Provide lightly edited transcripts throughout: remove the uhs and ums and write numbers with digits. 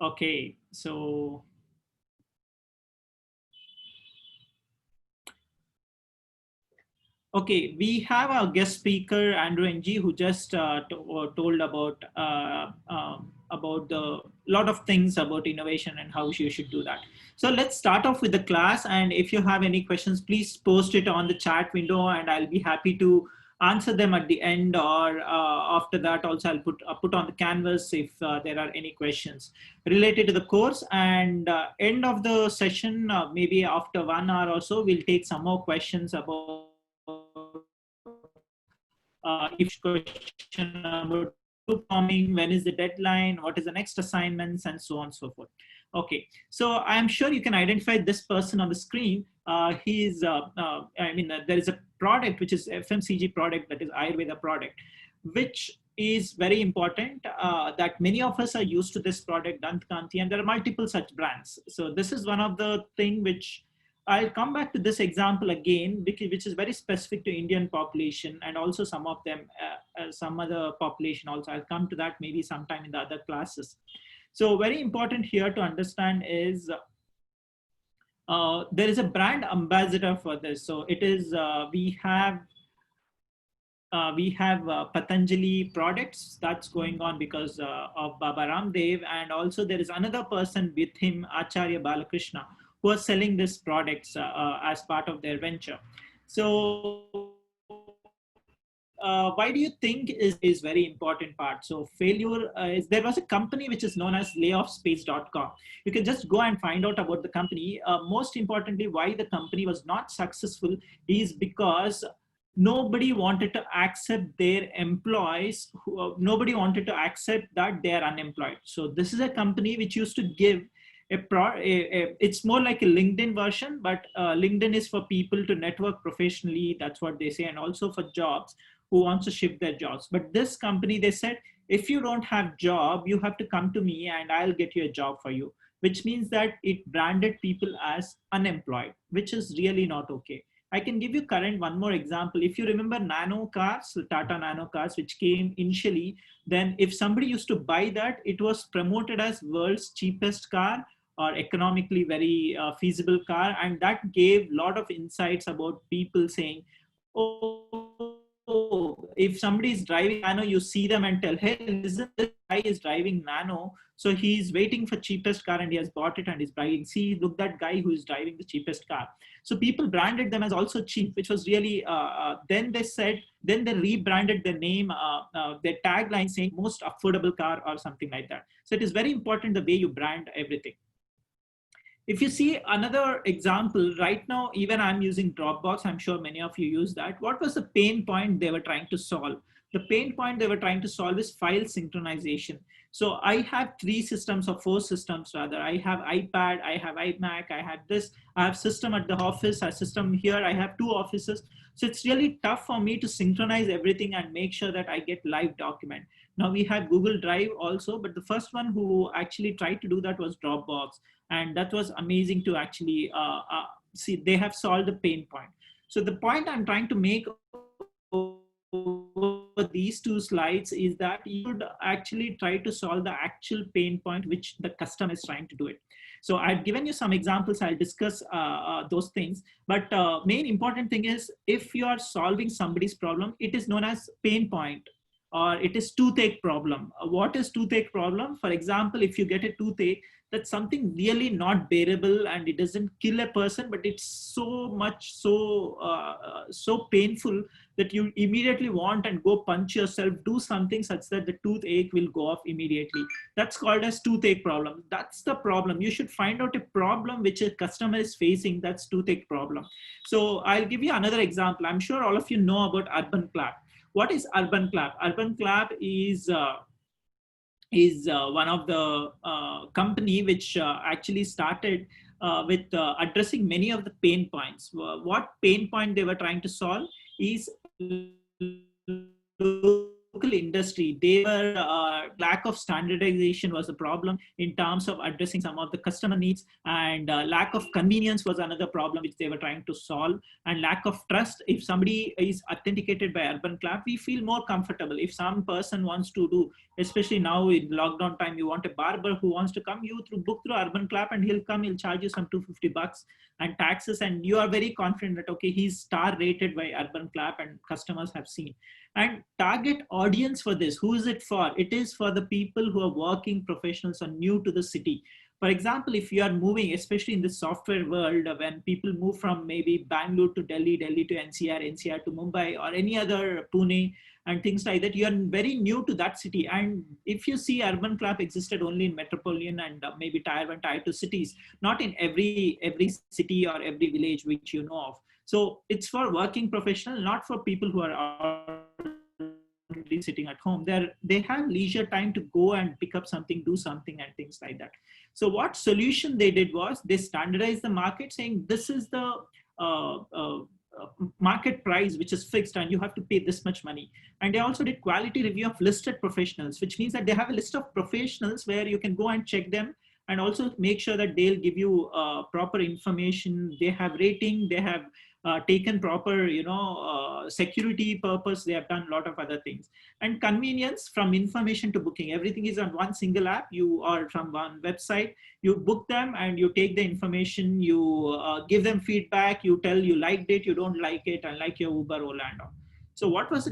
Okay, so okay, we have our guest speaker Andrew Ng, who just told about the lot of things about innovation and how you should do that. So let's start off with the class, and if you have any questions, please post it on the chat window, and I'll be happy to answer them at the end, or after that also I'll put on the canvas if there are any questions related to the course. And end of the session, maybe after 1 hour or so, we'll take some more questions about if question about group forming, when is the deadline, what is the next assignments, and so on and so forth. Okay, so I'm sure you can identify this person on the screen. There is a product which is FMCG product, that is Ayurveda product, which is very important, that many of us are used to this product, Dantkanti, and there are multiple such brands. So this is one of the thing which I'll come back to this example again, which is very specific to Indian population, and also some of them, some other population also. I'll come to that maybe sometime in the other classes. So very important here to understand is there is a brand ambassador for this. So it is, we have Patanjali products that's going on because of Baba Ramdev, and also there is another person with him, Acharya Balakrishna, who are selling these products as part of their venture. So why do you think is very important part? So failure there was a company which is known as layoffspace.com. You can just go and find out about the company. Most importantly, why the company was not successful is because nobody wanted to accept their employees. Nobody wanted to accept that they are unemployed. So this is a company which used to give it's more like a LinkedIn version, but LinkedIn is for people to network professionally. That's what they say, and also for jobs who wants to shift their jobs. But this company, they said, if you don't have job, you have to come to me and I'll get you a job for you, which means that it branded people as unemployed, which is really not okay. I can give you current one more example. If you remember nano cars, Tata nano cars, which came initially, then if somebody used to buy that, it was promoted as world's cheapest car or economically very feasible car. And that gave a lot of insights about people saying, oh, if somebody is driving nano, you see them and tell, hey, listen, this guy is driving nano. So he's waiting for cheapest car and he has bought it and is driving. See, look, that guy who is driving the cheapest car. So people branded them as also cheap, which was really, then they rebranded the name, their tagline saying most affordable car or something like that. So it is very important the way you brand everything. If you see another example, right now, even I'm using Dropbox, I'm sure many of you use that. What was the pain point they were trying to solve? The pain point they were trying to solve is file synchronization. So I have 3 systems or 4 systems rather. I have iPad, I have iMac, I have this, I have system at the office, a system here, I have 2 offices. So it's really tough for me to synchronize everything and make sure that I get live document. Now we had Google Drive also, but the first one who actually tried to do that was Dropbox. And that was amazing to actually see they have solved the pain point. So the point I'm trying to make over these 2 slides is that you should actually try to solve the actual pain point which the customer is trying to do it. So I've given you some examples. I'll discuss those things. But main important thing is if you are solving somebody's problem, it is known as pain point, or it is toothache problem. What is toothache problem? For example, if you get a toothache, that's something really not bearable and it doesn't kill a person, but it's so much so painful that you immediately want and go punch yourself, do something such that the toothache will go off immediately. That's called as toothache problem. That's the problem. You should find out a problem which a customer is facing. That's toothache problem. So I'll give you another example. I'm sure all of you know about Urban Clap. What is Urban Clap? Urban Clap is one of the company which actually started with addressing many of the pain points. What pain point they were trying to solve is local industry, they were lack of standardization was a problem in terms of addressing some of the customer needs, and lack of convenience was another problem which they were trying to solve, and lack of trust. If somebody is authenticated by Urban Clap, we feel more comfortable. If some person wants to do, especially now in lockdown time, you want a barber who wants to come, you book through Urban Clap, and he'll come, he'll charge you some $250 and taxes, and you are very confident that okay, he's star rated by Urban Clap and customers have seen. And target audience for this, who is it for? It is for the people who are working professionals or new to the city. For example, if you are moving, especially in the software world, when people move from maybe Bangalore to Delhi, Delhi to NCR, NCR to Mumbai, or any other Pune and things like that, you are very new to that city. And if you see, Urban Clap existed only in metropolitan and maybe tier 1, tier 2 cities, not in every city or every village which you know of. So it's for working professional, not for people who are sitting at home. They have leisure time to go and pick up something, do something, and things like that. So what solution they did was they standardized the market, saying this is the market price which is fixed and you have to pay this much money. And they also did quality review of listed professionals, which means that they have a list of professionals where you can go and check them, and also make sure that they'll give you proper information. They have rating, they have taken proper, security purpose. They have done a lot of other things. And convenience, from information to booking, everything is on one single app. You are from one website, you book them and you take the information, you give them feedback, you tell you liked it, you don't like it, and like your Uber, Ola and all. So what was the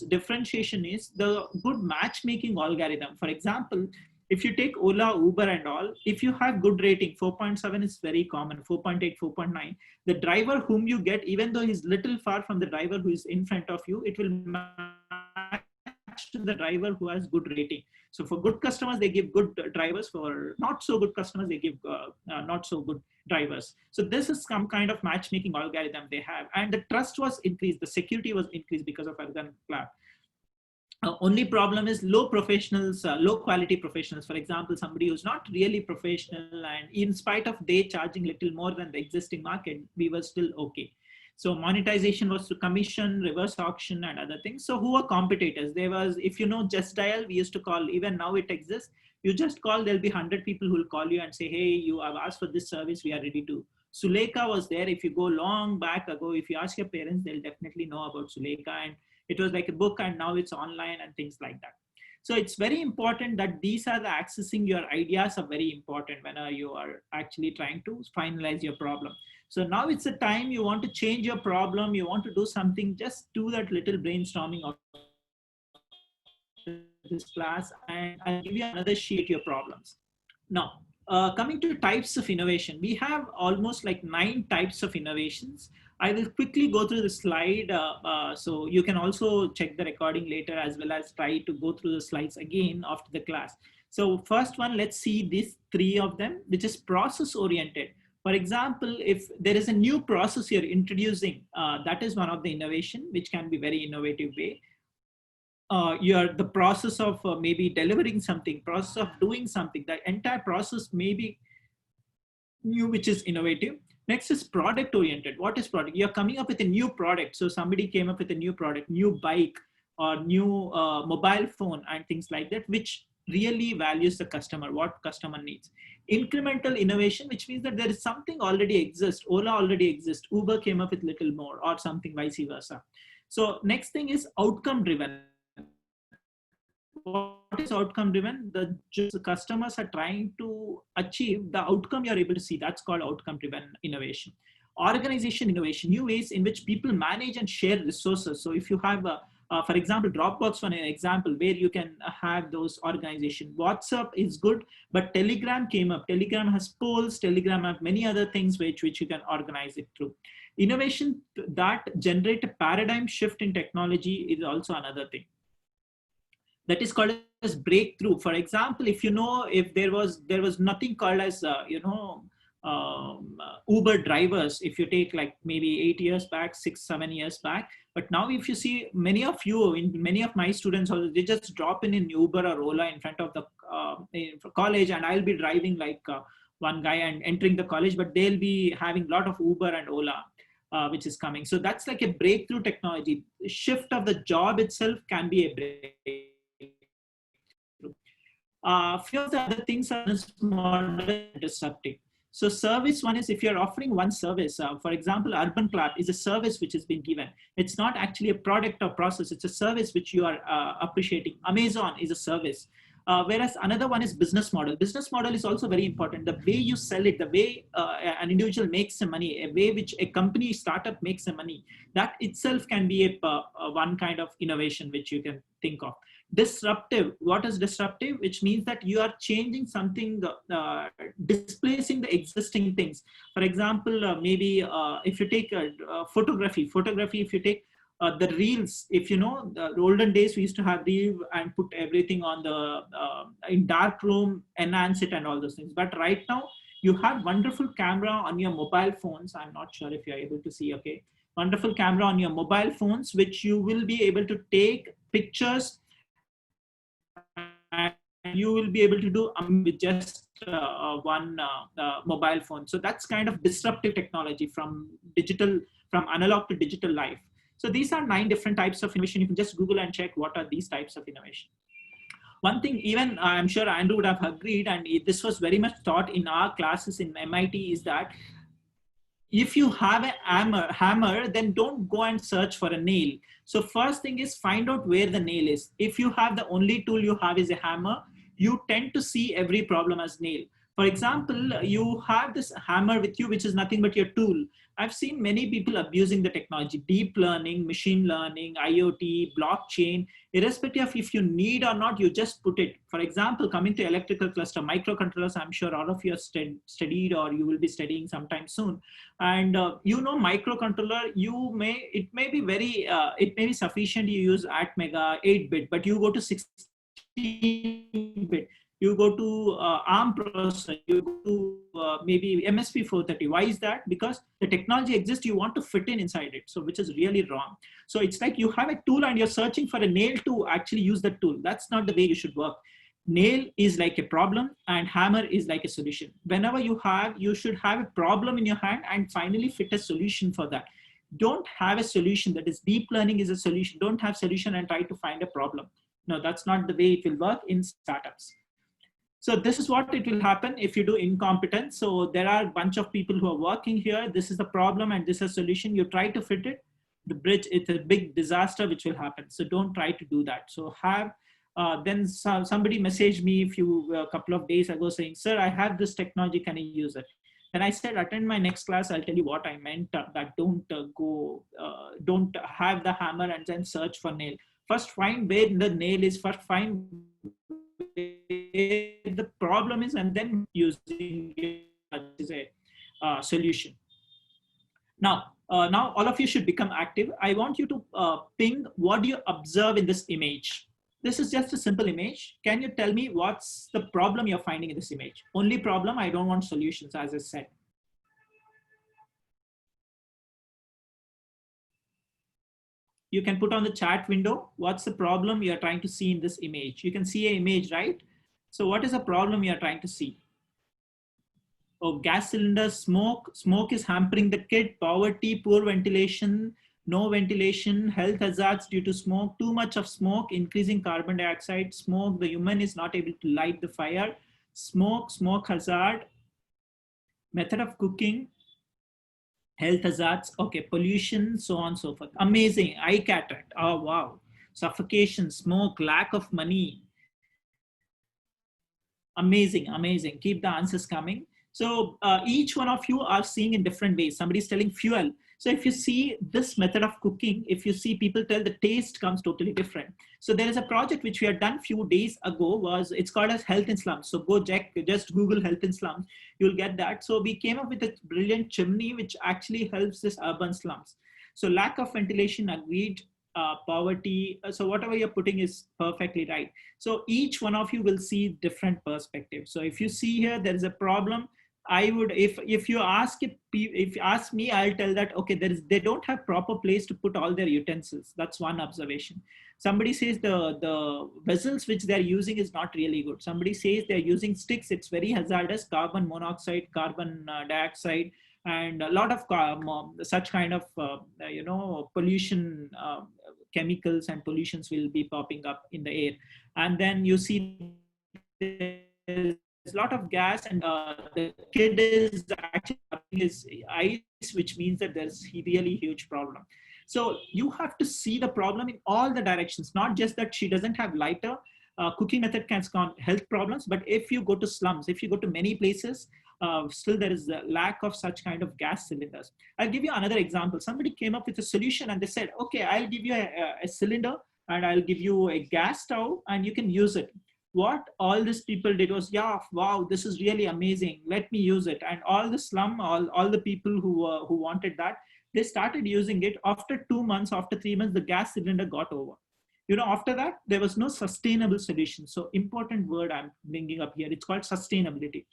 differentiation is the good matchmaking algorithm. For example, if you take Ola, Uber and all, if you have good rating, 4.7 is very common, 4.8, 4.9, the driver whom you get, even though he's little far from the driver who is in front of you, it will match to the driver who has good rating. So for good customers, they give good drivers. For not so good customers, they give not so good drivers. So this is some kind of matchmaking algorithm they have. And the trust was increased, the security was increased because of Urban Clap. Only problem is low professionals, low quality professionals. For example, somebody who's not really professional, and in spite of they charging little more than the existing market, we were still okay. So monetization was through commission, reverse auction, and other things. So who are competitors? There was, if you know, Just Dial, we used to call, even now it exists. You just call, there'll be 100 people who will call you and say, hey, you have asked for this service, we are ready to. Suleka was there. If you go long back ago, if you ask your parents, they'll definitely know about Suleka. And it was like a book, and now it's online and things like that. So it's very important that these are the accessing your ideas are very important when you are actually trying to finalize your problem. So now it's a time you want to change your problem, you want to do something, just do that little brainstorming of this class, and I'll give you another sheet your problems. Now, coming to types of innovation, we have almost like 9 types of innovations. I will quickly go through the slide, so you can also check the recording later, as well as try to go through the slides again after the class. So first one, let's see these 3 of them, which is process oriented. For example, if there is a new process you're introducing, that is one of the innovation, which can be very innovative way. The process of maybe delivering something, process of doing something, the entire process may be new, which is innovative. Next is product oriented. What is product? You're coming up with a new product. So somebody came up with a new product, new bike or new mobile phone and things like that, which really values the customer, what customer needs. Incremental innovation, which means that there is something already exists. Ola already exists. Uber came up with little more, or something vice versa. So next thing is outcome driven. What is outcome driven? The customers are trying to achieve the outcome you're able to see. That's called outcome driven innovation. Organization innovation, new ways in which people manage and share resources. So if you have for example, Dropbox for an example, where you can have those organization. WhatsApp is good, but Telegram came up. Telegram has polls, Telegram have many other things which you can organize it through. Innovation that generate a paradigm shift in technology is also another thing. That is called as breakthrough. For example, if you know, if there was nothing called as Uber drivers, if you take like maybe 8 years back, 6-7 years back. But now if you see many of my students, they just drop in Uber or Ola in front of the college, and I'll be driving like one guy and entering the college, but they'll be having a lot of Uber and Ola. which is coming. So that's like a breakthrough technology. Shift of the job itself can be a breakthrough. Few of the other things are model disruptive. So service one is if you're offering one service, for example, Urban Clap is a service which has been given. It's not actually a product or process. It's a service which you are appreciating. Amazon is a service. Whereas another one is business model. Business model is also very important. The way you sell it, the way an individual makes the money, a way which a company startup makes the money, that itself can be a one kind of innovation which you can think of. Disruptive, what is disruptive? Which means that you are changing something, displacing the existing things. For example, maybe if you take photography, if you take the reels, if you know, the olden days we used to have reel and put everything on the in dark room, enhance it and all those things. But right now you have wonderful camera on your mobile phones. I'm not sure if you're able to see. Okay, wonderful camera on your mobile phones, which you will be able to take pictures and you will be able to do with just one mobile phone. So that's kind of disruptive technology from analog to digital life. So these are 9 different types of innovation. You can just Google and check what are these types of innovation. One thing, even I'm sure Andrew would have agreed, and this was very much taught in our classes in MIT, is that if you have a hammer, then don't go and search for a nail. So first thing is find out where the nail is. If you have the only tool you have is a hammer, you tend to see every problem as nail. For example, you have this hammer with you, which is nothing but your tool. I've seen many people abusing the technology, deep learning, machine learning, IoT, blockchain, irrespective of if you need or not, you just put it. For example, coming to electrical cluster, microcontrollers, I'm sure all of you have studied or you will be studying sometime soon. And you know, microcontroller, it may be sufficient you use ATmega 8-bit, but you go to 16-bit. You go to ARM processor, you go to maybe MSP 430. Why is that? Because the technology exists, you want to fit inside it. So which is really wrong. So it's like you have a tool and you're searching for a nail to actually use the tool. That's not the way you should work. Nail is like a problem and hammer is like a solution. Whenever you should have a problem in your hand and finally fit a solution for that. Don't have a solution that is deep learning is a solution. Don't have solution and try to find a problem. No, that's not the way it will work in startups. So this is what it will happen if you do incompetence. So there are a bunch of people who are working here. This is the problem and this is a solution. You try to fit it. The bridge, it's a big disaster which will happen. So don't try to do that. So then somebody messaged me a couple of days ago saying, sir, I have this technology, can I use it? And I said, attend my next class. I'll tell you what I meant, that don't have the hammer and then search for nail. First find where the nail is, first find the problem is, and then using it as a solution. Now all of you should become active. I want you to ping what do you observe in this image. This is just a simple image. Can you tell me what's the problem you're finding in this image? Only problem, I don't want solutions, as I said. You can put on the chat window, what's the problem you're trying to see in this image? You can see an image, right? So what is the problem you're trying to see? Oh, gas cylinder, smoke. Smoke is hampering the kid, poverty, poor ventilation, no ventilation, health hazards due to smoke, too much of smoke, increasing carbon dioxide, smoke, the human is not able to light the fire, smoke hazard, method of cooking, health hazards, okay, pollution, so on and so forth. Amazing, eye cataract, oh wow, suffocation, smoke, lack of money. Amazing, amazing, keep the answers coming. So each one of you are seeing in different ways. Somebody's telling fuel. So if you see this method of cooking, if you see people tell the taste comes totally different. So there is a project which we had done few days ago, it's called as health in slums. So go check, just Google health in slums, you'll get that. So we came up with a brilliant chimney which actually helps this urban slums. So lack of ventilation, agreed, poverty. So whatever you're putting is perfectly right. So each one of you will see different perspectives. So if you see here, there is a problem. I would, if you ask me, I'll tell that, okay, they don't have proper place to put all their utensils. That's one observation. Somebody says the vessels which they're using is not really good. Somebody says they're using sticks. It's very hazardous, carbon monoxide, carbon dioxide, and a lot of such kind of pollution, chemicals and pollutions will be popping up in the air. And then you see there's a lot of gas, and the kid is actually rubbing his eyes, which means that there's really huge problem. So you have to see the problem in all the directions, not just that she doesn't have lighter. Cooking method can cause health problems, but if you go to slums, if you go to many places, still there is a lack of such kind of gas cylinders. I'll give you another example. Somebody came up with a solution and they said, okay, I'll give you a cylinder and I'll give you a gas stove and you can use it. What all these people did was, yeah, wow, this is really amazing, let me use it. And all the slum, all the people who wanted that, they started using it. After 2 months, after 3 months, the gas cylinder got over. After that, there was no sustainable solution. So important word I'm bringing up here, it's called sustainability.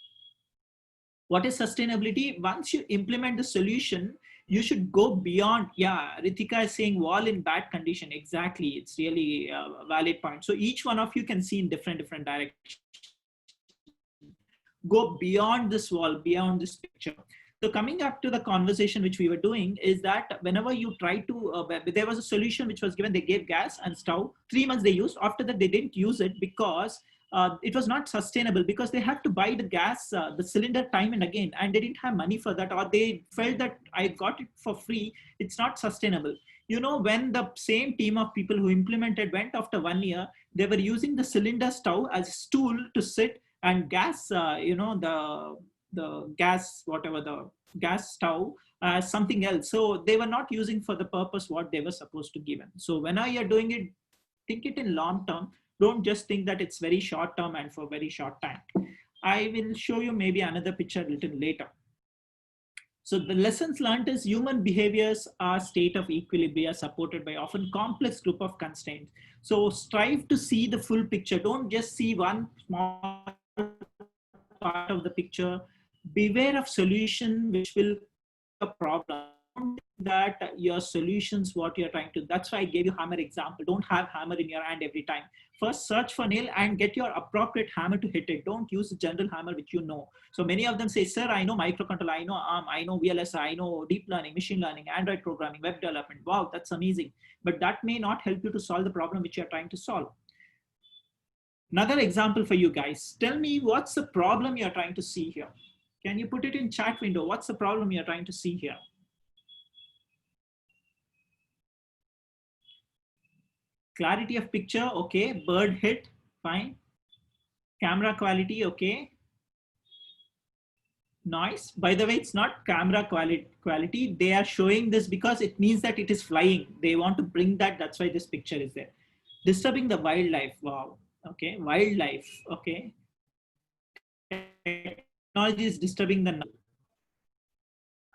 What is sustainability? Once you implement the solution, you should go beyond. Yeah, Ritika is saying wall in bad condition. Exactly, it's really a valid point. So each one of you can see in different directions. Go beyond this wall, beyond this picture. So coming up to the conversation which we were doing is that whenever you try to, there was a solution which was given, they gave gas and stove, 3 months they used, after that they didn't use it because it was not sustainable, because they had to buy the gas, the cylinder time and again, and they didn't have money for that, or they felt that I got it for free, it's not sustainable. When the same team of people who implemented went after 1 year, they were using the cylinder stove as a stool to sit, and gas, the gas, whatever the gas stove, something else. So they were not using for the purpose what they were supposed to give them. So whenever you're doing it, think it in long term. Don't just think that it's very short term and for very short time. I will show you maybe another picture a little later. So the lessons learned is human behaviors are state of equilibrium supported by often complex group of constraints. So strive to see the full picture. Don't just see one small part of the picture. Beware of solution which will a problem. That your solutions, what you're trying to, that's why I gave you hammer example. Don't have hammer in your hand every time. First search for nail and get your appropriate hammer to hit it. Don't use a general hammer which you know. So many of them say, sir, I know microcontroller, I know ARM, I know VLSI, I know deep learning, machine learning, Android programming, web development. Wow, that's amazing. But that may not help you to solve the problem which you're trying to solve. Another example for you guys. Tell me what's the problem you're trying to see here. Can you put it in chat window? What's the problem you're trying to see here? Clarity of picture, okay. Bird hit, fine. Camera quality, okay. Noise, by the way, it's not camera quality. They are showing this because it means that it is flying. They want to bring that, that's why this picture is there. Disturbing the wildlife, wow, okay. Wildlife, okay. Technology is disturbing the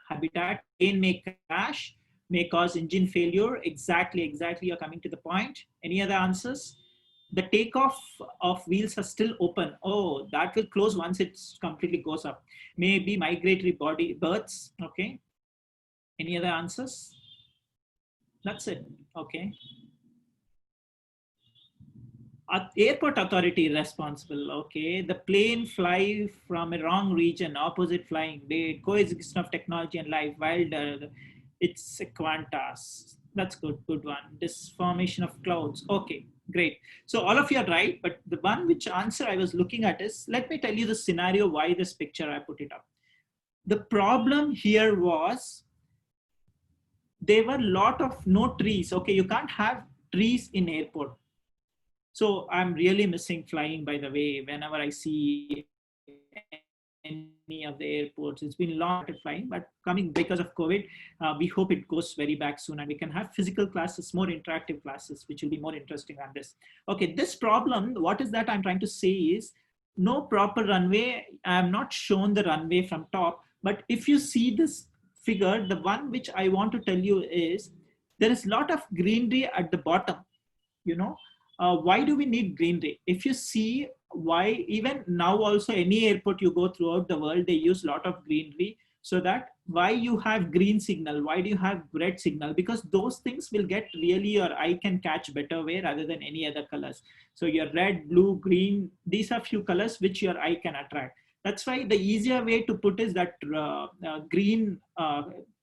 habitat. Plane may crash, may cause engine failure. Exactly, you're coming to the point. Any other answers? The takeoff of wheels are still open. Oh, that will close once it completely goes up. Maybe migratory birds, okay. Any other answers? That's it, okay. Airport authority responsible, okay. The plane fly from a wrong region, opposite flying. They coexistence of technology and life, while it's a quantas. That's good one. This formation of clouds, okay, great. So all of you are right, but the one which answer I was looking at is, let me tell you the scenario why this picture I put it up. The problem here was there were a lot of no trees, okay. You can't have trees in airport. So I'm really missing flying, by the way. Whenever I see any of the airports, it's been long flying, but coming because of COVID, we hope it goes very back soon and we can have physical classes, more interactive classes, which will be more interesting than this. Okay, this problem, what is that I'm trying to say is, no proper runway. I have not shown the runway from top, but if you see this figure, the one which I want to tell you is, there is a lot of greenery at the bottom, why do we need greenery? If you see why, even now also any airport you go throughout the world, they use a lot of greenery, so that why you have green signal, why do you have red signal? Because those things will get really, your eye can catch better way rather than any other colors. So your red, blue, green, these are few colors which your eye can attract. That's why the easier way to put is that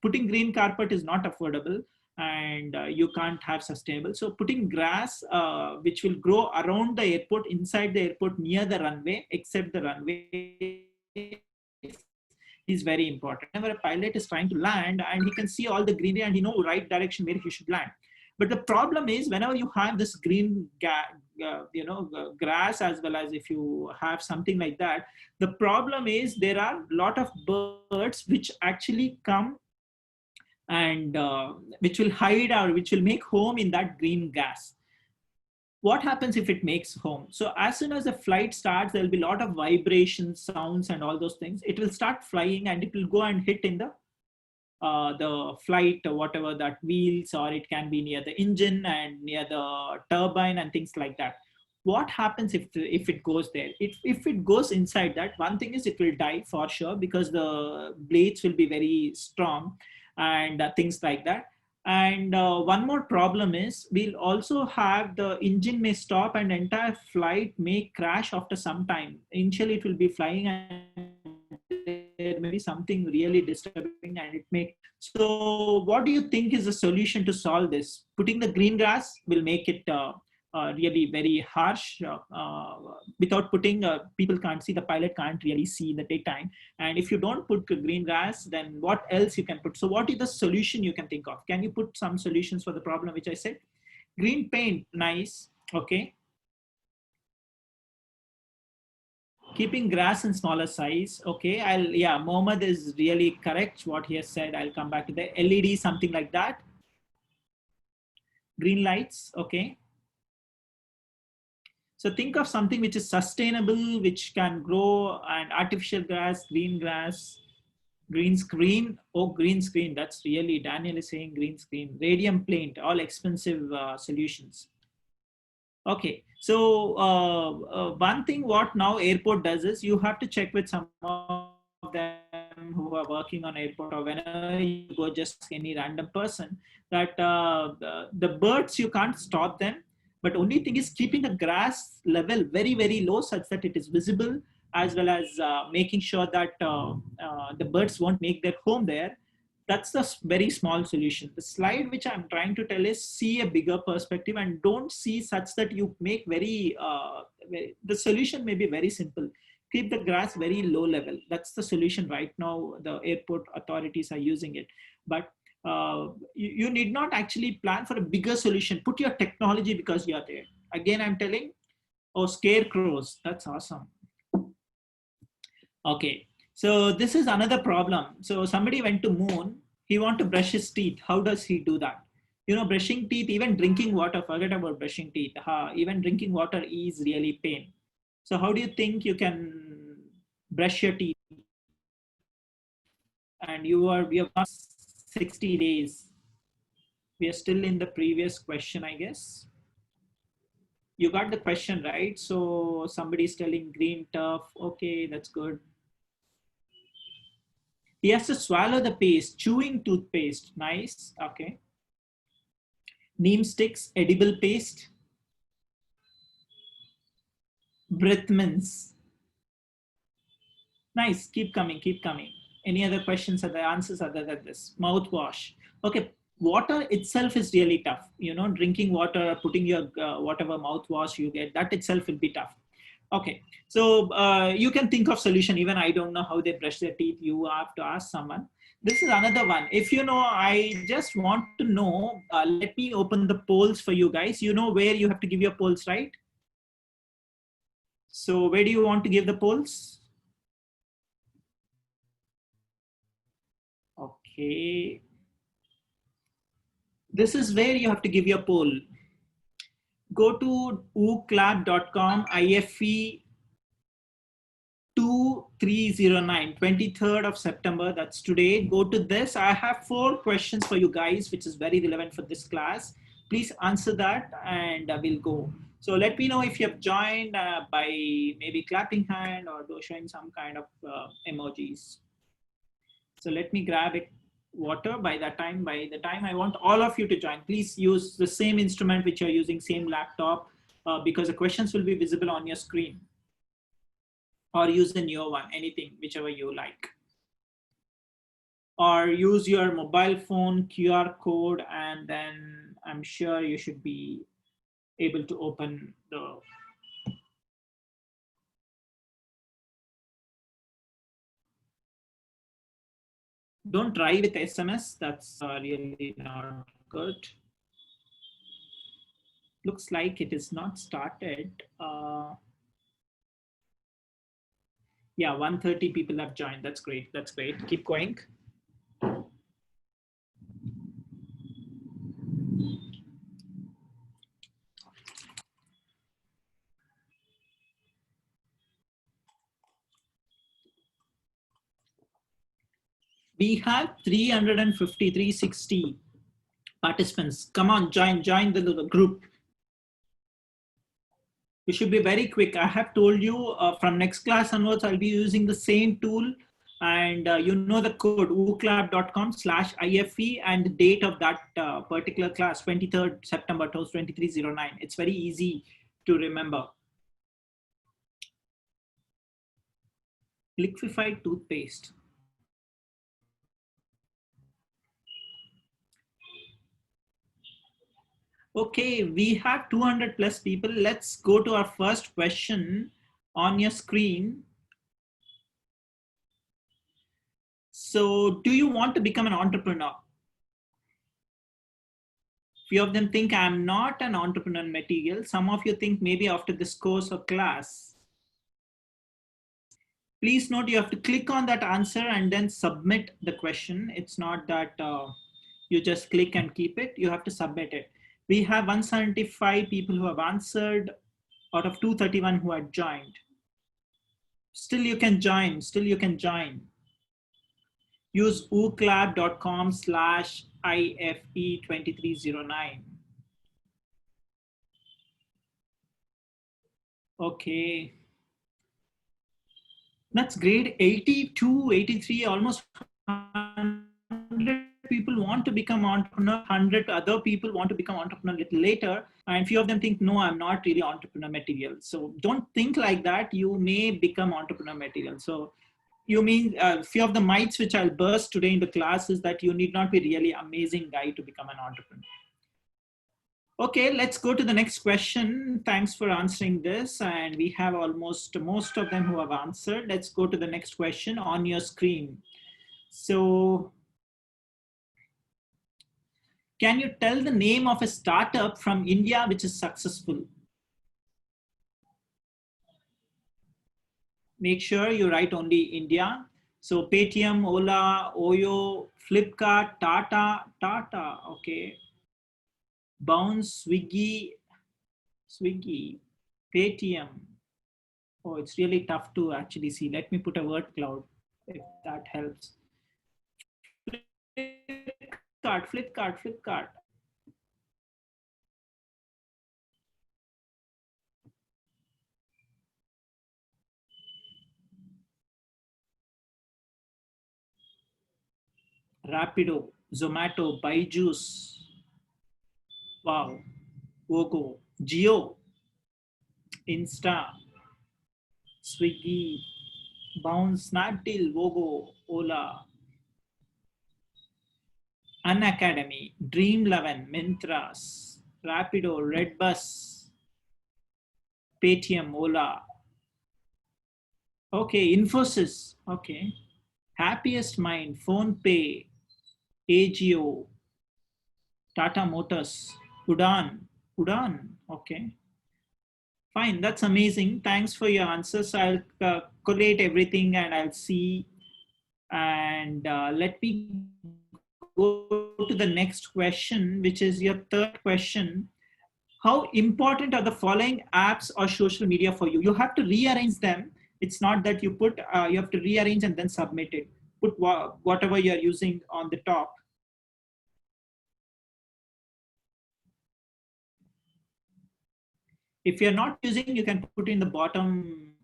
putting green carpet is not affordable, and you can't have sustainable. So putting grass, which will grow around the airport, inside the airport, near the runway, except the runway, is very important. Whenever a pilot is trying to land and he can see all the greenery and he know right direction where he should land. But the problem is whenever you have this green grass, as well as if you have something like that, the problem is there are a lot of birds which actually come and which will hide or which will make home in that green grass. What happens if it makes home? So as soon as the flight starts, there'll be a lot of vibrations, sounds, and all those things. It will start flying and it will go and hit in the flight, or whatever, that wheels, or it can be near the engine and near the turbine and things like that. What happens if it goes there? If it goes inside that, one thing is it will die for sure, because the blades will be very strong and things like that. And one more problem is we'll also have the engine may stop and entire flight may crash after some time. Initially it will be flying and there may be something really disturbing and it may. So what do you think is the solution to solve this? Putting the green grass will make it really very harsh. Without putting, people can't see, the pilot can't really see in the daytime. And if you don't put green grass, then what else you can put? So what is the solution you can think of? Can you put some solutions for the problem which I said? Green paint, nice. Okay. Keeping grass in smaller size. Okay. Mohammed is really correct what he has said. I'll come back to the LED, something like that. Green lights. Okay. So think of something which is sustainable, which can grow, and artificial grass, green screen. Oh, green screen. That's really, Daniel is saying green screen. Radium paint, all expensive solutions. Okay. So one thing what now airport does is you have to check with some of them who are working on airport, or whenever you go, just any random person, that the birds, you can't stop them. But only thing is keeping the grass level very, very low, such that it is visible, as well as making sure that the birds won't make their home there. That's the very small solution. The slide which I'm trying to tell is see a bigger perspective and don't see such that you make the solution may be very simple. Keep the grass very low level. That's the solution right now. The airport authorities are using it. But you need not actually plan for a bigger solution. Put your technology because you're there. Again, I'm telling, oh, scarecrows. That's awesome. Okay. So this is another problem. So somebody went to moon. He want to brush his teeth. How does he do that? You know, brushing teeth, even drinking water, forget about brushing teeth. Even drinking water is really pain. So how do you think you can brush your teeth? And we have 60 days. We are still in the previous question, I guess. You got the question right. So somebody's telling green turf. Okay, that's good. He has to swallow the paste, chewing toothpaste. Nice. Okay. Neem sticks, edible paste. Breath mints. Nice. Keep coming, keep coming. Any other questions or the answers other than this? Mouthwash. Okay. Water itself is really tough. You know, drinking water, putting your whatever mouthwash you get, that itself will be tough. Okay. So you can think of solution. Even I don't know how they brush their teeth. You have to ask someone. This is another one. If you know, I just want to know, let me open the polls for you guys. You know where you have to give your polls, right? So where do you want to give the polls? Okay. This is where you have to give your poll. Go to ooclap.com, IFE 2309, 23rd of September. That's today. Go to this. I have 4 questions for you guys, which is very relevant for this class. Please answer that and we'll go. So let me know if you have joined by maybe clapping hand or showing some kind of emojis. So let me grab it. Water. By the time I want all of you to join, please use the same instrument which you're using, same laptop, because the questions will be visible on your screen. or use a newer one, anything, whichever you like. Or use your mobile phone QR code, and then I'm sure you should be able to open the. Don't try with SMS, that's really not good. Looks like it is not started. Yeah, 130 people have joined. That's great. That's great. Keep going. We have 350, 360 participants. Come on, join the group. You should be very quick. I have told you from next class onwards, I'll be using the same tool, and you know the code wooclap.com/IFE and the date of that particular class, 23rd September 2309. It's very easy to remember. Liquefied toothpaste. Okay, we have 200 plus people. Let's go to our first question on your screen. So, do you want to become an entrepreneur? Few of them think I'm not an entrepreneur material. Some of you think maybe after this course or class. Please note you have to click on that answer and then submit the question. It's not that you just click and keep it. You have to submit it. We have 175 people who have answered out of 231 who had joined. Still you can join. Still you can join. Use wooclap.com/IFE2309. Okay. That's great. 82, 83, almost 100 people want to become entrepreneur. 100 other people want to become entrepreneur a little later. And few of them think, no, I'm not really entrepreneur material. So don't think like that. You may become entrepreneur material. So you mean few of the myths which I'll burst today in the class is that you need not be really amazing guy to become an entrepreneur. Okay, let's go to the next question. Thanks for answering this. And we have almost most of them who have answered. Let's go to the next question on your screen. So, can you tell the name of a startup from India which is successful? Make sure you write only India. So, Paytm, Ola, Oyo, Flipkart, Tata, okay. Bounce, Swiggy, Paytm. Oh, it's really tough to actually see. Let me put a word cloud if that helps. Flipkart. Rapido, Zomato, Byju's. Wow. Wogo, Geo, Insta, Swiggy, Bounce, Snapdeal, Wogo, Ola, Unacademy, Dream11, Mintras, Rapido, Redbus, Paytm, Ola. Okay, Infosys. Okay. Happiest Mind, PhonePe, AGO, Tata Motors, Udan. Okay. Fine, that's amazing. Thanks for your answers. I'll collate everything and I'll see. And let me go to the next question, which is your third question. How important are the following apps or social media for you? You have to rearrange them. It's not that you put, you have to rearrange and then submit it. Put whatever you're using on the top. If you're not using, you can put in the bottom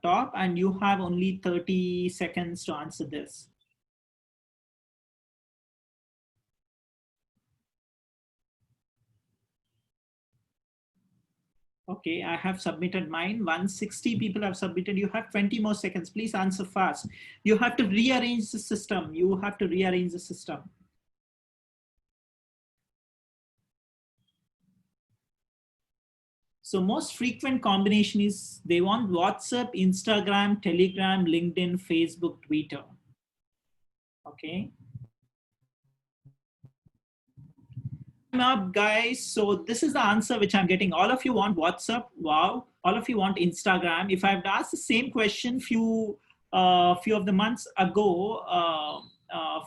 top, and you have only 30 seconds to answer this. Okay, I have submitted mine. 160 people have submitted. You have 20 more seconds. Please answer fast. You have to rearrange the system. You have to rearrange the system. So most frequent combination is they want WhatsApp, Instagram, Telegram, LinkedIn, Facebook, Twitter. Okay. Up guys, so this is the answer which I'm getting. All of you want WhatsApp. Wow. All of you want Instagram. If I've asked the same question few of the months ago,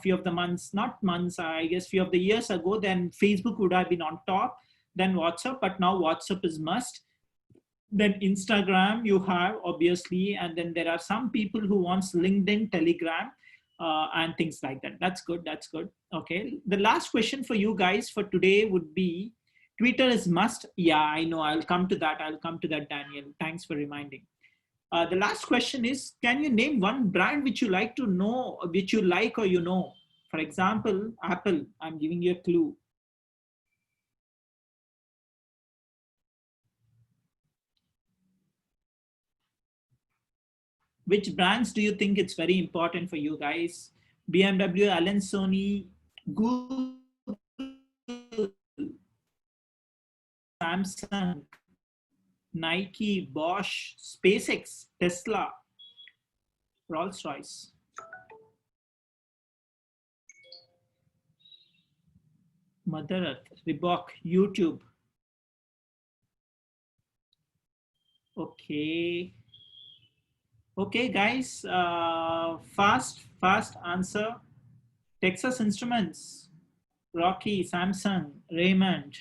few of the months, not months, I guess few of the years ago, then Facebook would have been on top, then WhatsApp, but now WhatsApp is must. Then Instagram you have obviously, and then there are some people who wants LinkedIn, Telegram, and things like that. That's good. That's good. Okay. The last question for you guys for today would be, Twitter is must. Yeah, I know. I'll come to that. I'll come to that, Daniel. Thanks for reminding. The last question is, can you name one brand which you like to know, which you like or you know? For example, Apple. I'm giving you a clue. Which brands do you think it's very important for you guys? BMW, Allen Sony, Google, Samsung, Nike, Bosch, SpaceX, Tesla, Rolls-Royce. Mother Earth, Reebok, YouTube. Okay. Okay, guys, fast answer. Texas Instruments, Rocky, Samsung, Raymond,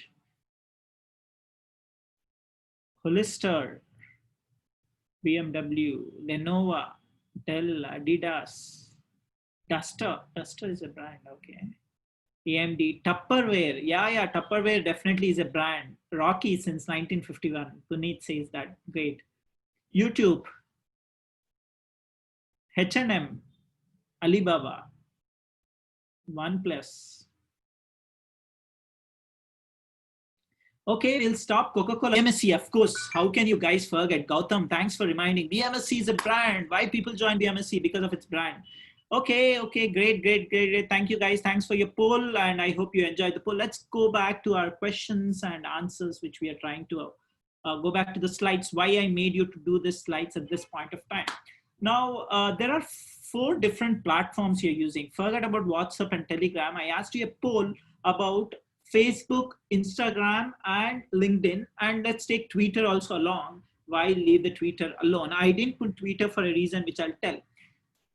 Hollister, BMW, Lenovo, Dell, Adidas, Duster is a brand, okay. AMD, Tupperware, yeah, Tupperware definitely is a brand. Rocky since 1951, Puneet says that, great. YouTube, H&M, Alibaba, OnePlus. Okay, we'll stop. Coca-Cola, BMSC, of course. How can you guys forget? Gautam, thanks for reminding. BMSC is a brand. Why people join BMSC? Because of its brand. Okay, great. Thank you guys. Thanks for your poll, and I hope you enjoyed the poll. Let's go back to our questions and answers, which we are trying to go back to the slides. Why I made you to do this slides at this point of time. Now, there are 4 different platforms you're using. Forget about WhatsApp and Telegram. I asked you a poll about Facebook, Instagram, and LinkedIn. And let's take Twitter also along. Why leave the Twitter alone? I didn't put Twitter for a reason, which I'll tell.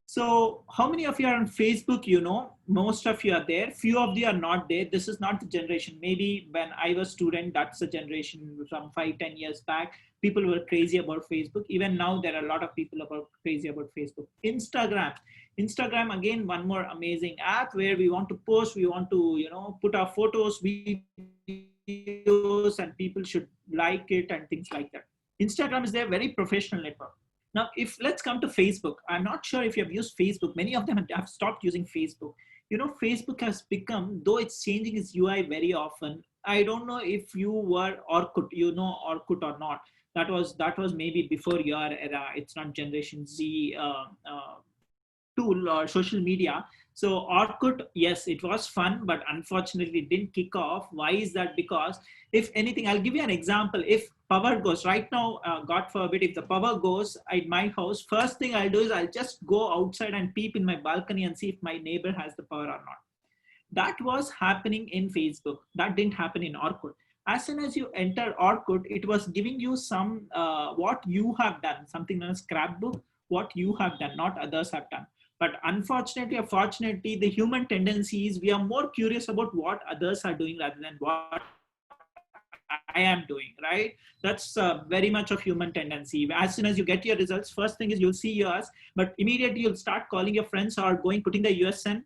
So how many of you are on Facebook? You know, most of you are there. Few of you are not there. This is not the generation. Maybe when I was student, that's a generation from 5-10 years back. People were crazy about Facebook. Even now, there are a lot of people crazy about Facebook. Instagram, again, one more amazing app where we want to post, we want to, put our photos, videos, and people should like it and things like that. Instagram is their very professional network. Now, if let's come to Facebook, I'm not sure if you have used Facebook. Many of them have stopped using Facebook. Facebook has become, though it's changing its UI very often. I don't know if you were Orkut, Orkut or not. That was maybe before your era. It's not Generation Z tool or social media. So Orkut, yes, it was fun, but unfortunately it didn't kick off. Why is that? Because if anything, I'll give you an example. If power goes right now, God forbid, if the power goes at my house, first thing I'll do is I'll just go outside and peep in my balcony and see if my neighbor has the power or not. That was happening in Facebook. That didn't happen in Orkut. As soon as you enter Orkut, it was giving you some, what you have done, something known as scrapbook, what you have done, not others have done. But unfortunately or fortunately, the human tendency is we are more curious about what others are doing rather than what I am doing, right? That's very much of human tendency. As soon as you get your results, first thing is you'll see yours, but immediately you'll start calling your friends or putting the USN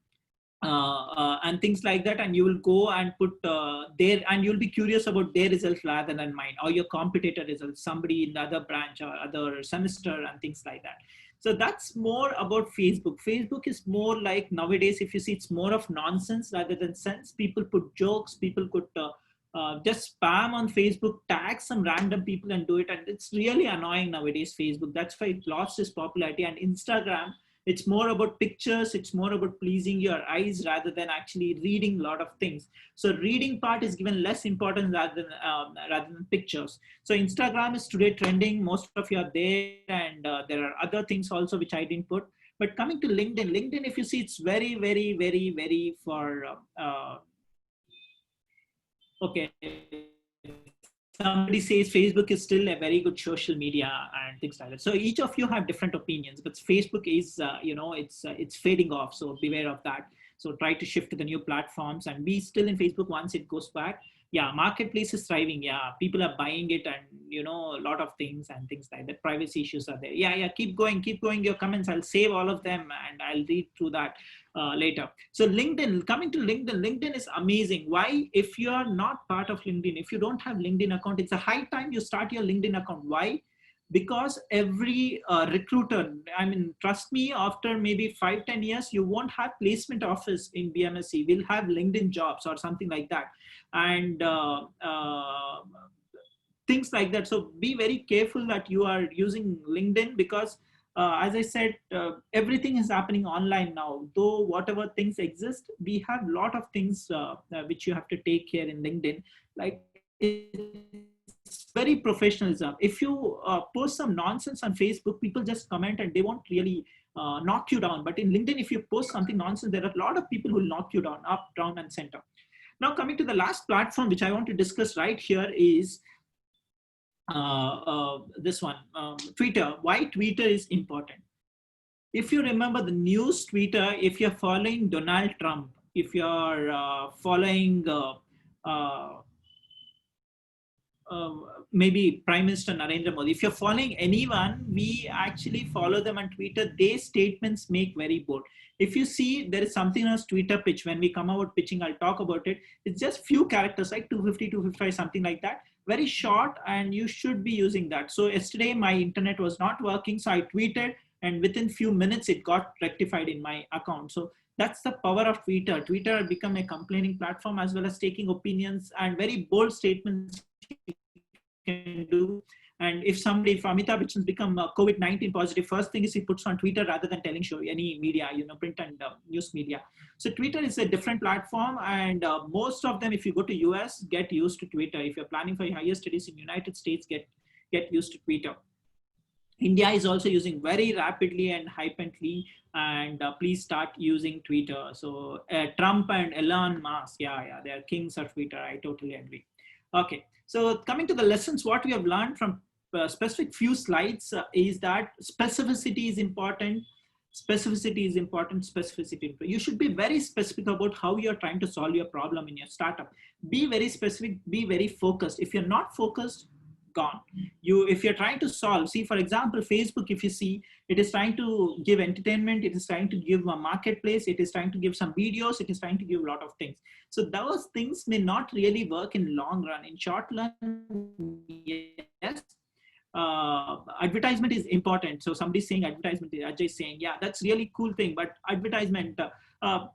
and things like that, and you will go and put and you'll be curious about their results rather than mine or your competitor results, somebody in the other branch or other semester and things like that. So that's more about Facebook. Facebook is more like nowadays, if you see, it's more of nonsense rather than sense. People put jokes, people put just spam on Facebook, tag some random people and do it. And it's really annoying nowadays, Facebook. That's why it lost its popularity. And Instagram, it's more about pictures. It's more about pleasing your eyes rather than actually reading a lot of things. So reading part is given less importance rather than pictures. So Instagram is today trending. Most of you are there, and there are other things also which I didn't put. But coming to LinkedIn, if you see, it's very, very, very, very for okay. Somebody says Facebook is still a very good social media and things like that. So each of you have different opinions, but Facebook is, it's fading off. So beware of that. So try to shift to the new platforms and be still in Facebook once it goes back. Yeah, marketplace is thriving. Yeah, people are buying it, and a lot of things and things like that. Privacy issues are there. Yeah. Keep going. Your comments. I'll save all of them and I'll read through that later. So LinkedIn, coming to LinkedIn is amazing. Why? If you are not part of LinkedIn, if you don't have LinkedIn account, it's a high time you start your LinkedIn account. Why? Because every recruiter, I mean, trust me, after maybe 5-10 years, you won't have placement office in BMSC. We'll have LinkedIn jobs or something like that. And things like that. So be very careful that you are using LinkedIn, because as I said, everything is happening online now. Though whatever things exist, we have a lot of things which you have to take care in LinkedIn. Like, it's very professionalism. If you post some nonsense on Facebook, people just comment and they won't really knock you down. But in LinkedIn, if you post something nonsense, there are a lot of people who will knock you down, up, down, and center. Now, coming to the last platform, which I want to discuss right here is this one, Twitter. Why Twitter is important. If you remember the news Twitter, if you're following Donald Trump, if you're following maybe Prime Minister Narendra Modi, if you're following anyone, we actually follow them on Twitter. Their statements make very bold. If you see, there is something as Twitter pitch. When we come out pitching, I'll talk about it. It's just few characters, like 250, 255, something like that. Very short, and you should be using that. So yesterday my internet was not working, so I tweeted, and within few minutes it got rectified in my account. So that's the power of Twitter. Twitter has become a complaining platform as well as taking opinions and very bold statements you can do. And if Amitabh Bachchan's become COVID-19 positive, first thing is he puts on Twitter rather than telling any media, print and news media. So Twitter is a different platform, and most of them, if you go to US, get used to Twitter. If you're planning for higher studies in United States, get used to Twitter. India is also using very rapidly and hypantly, and please start using Twitter. So Trump and Elon Musk, yeah, they are kings of Twitter. I totally agree. Okay, so coming to the lessons, what we have learned from specific few slides is that specificity is important. Specificity is important. You should be very specific about how you're trying to solve your problem in your startup. Be very specific, be very focused. If you're not focused, gone. If you're trying to solve, see, for example, Facebook, if you see, it is trying to give entertainment, it is trying to give a marketplace, it is trying to give some videos, it is trying to give a lot of things. So those things may not really work in long run. In short run, yes, advertisement is important. So somebody's saying advertisement, Ajay is saying, yeah, that's really cool thing, but advertisement,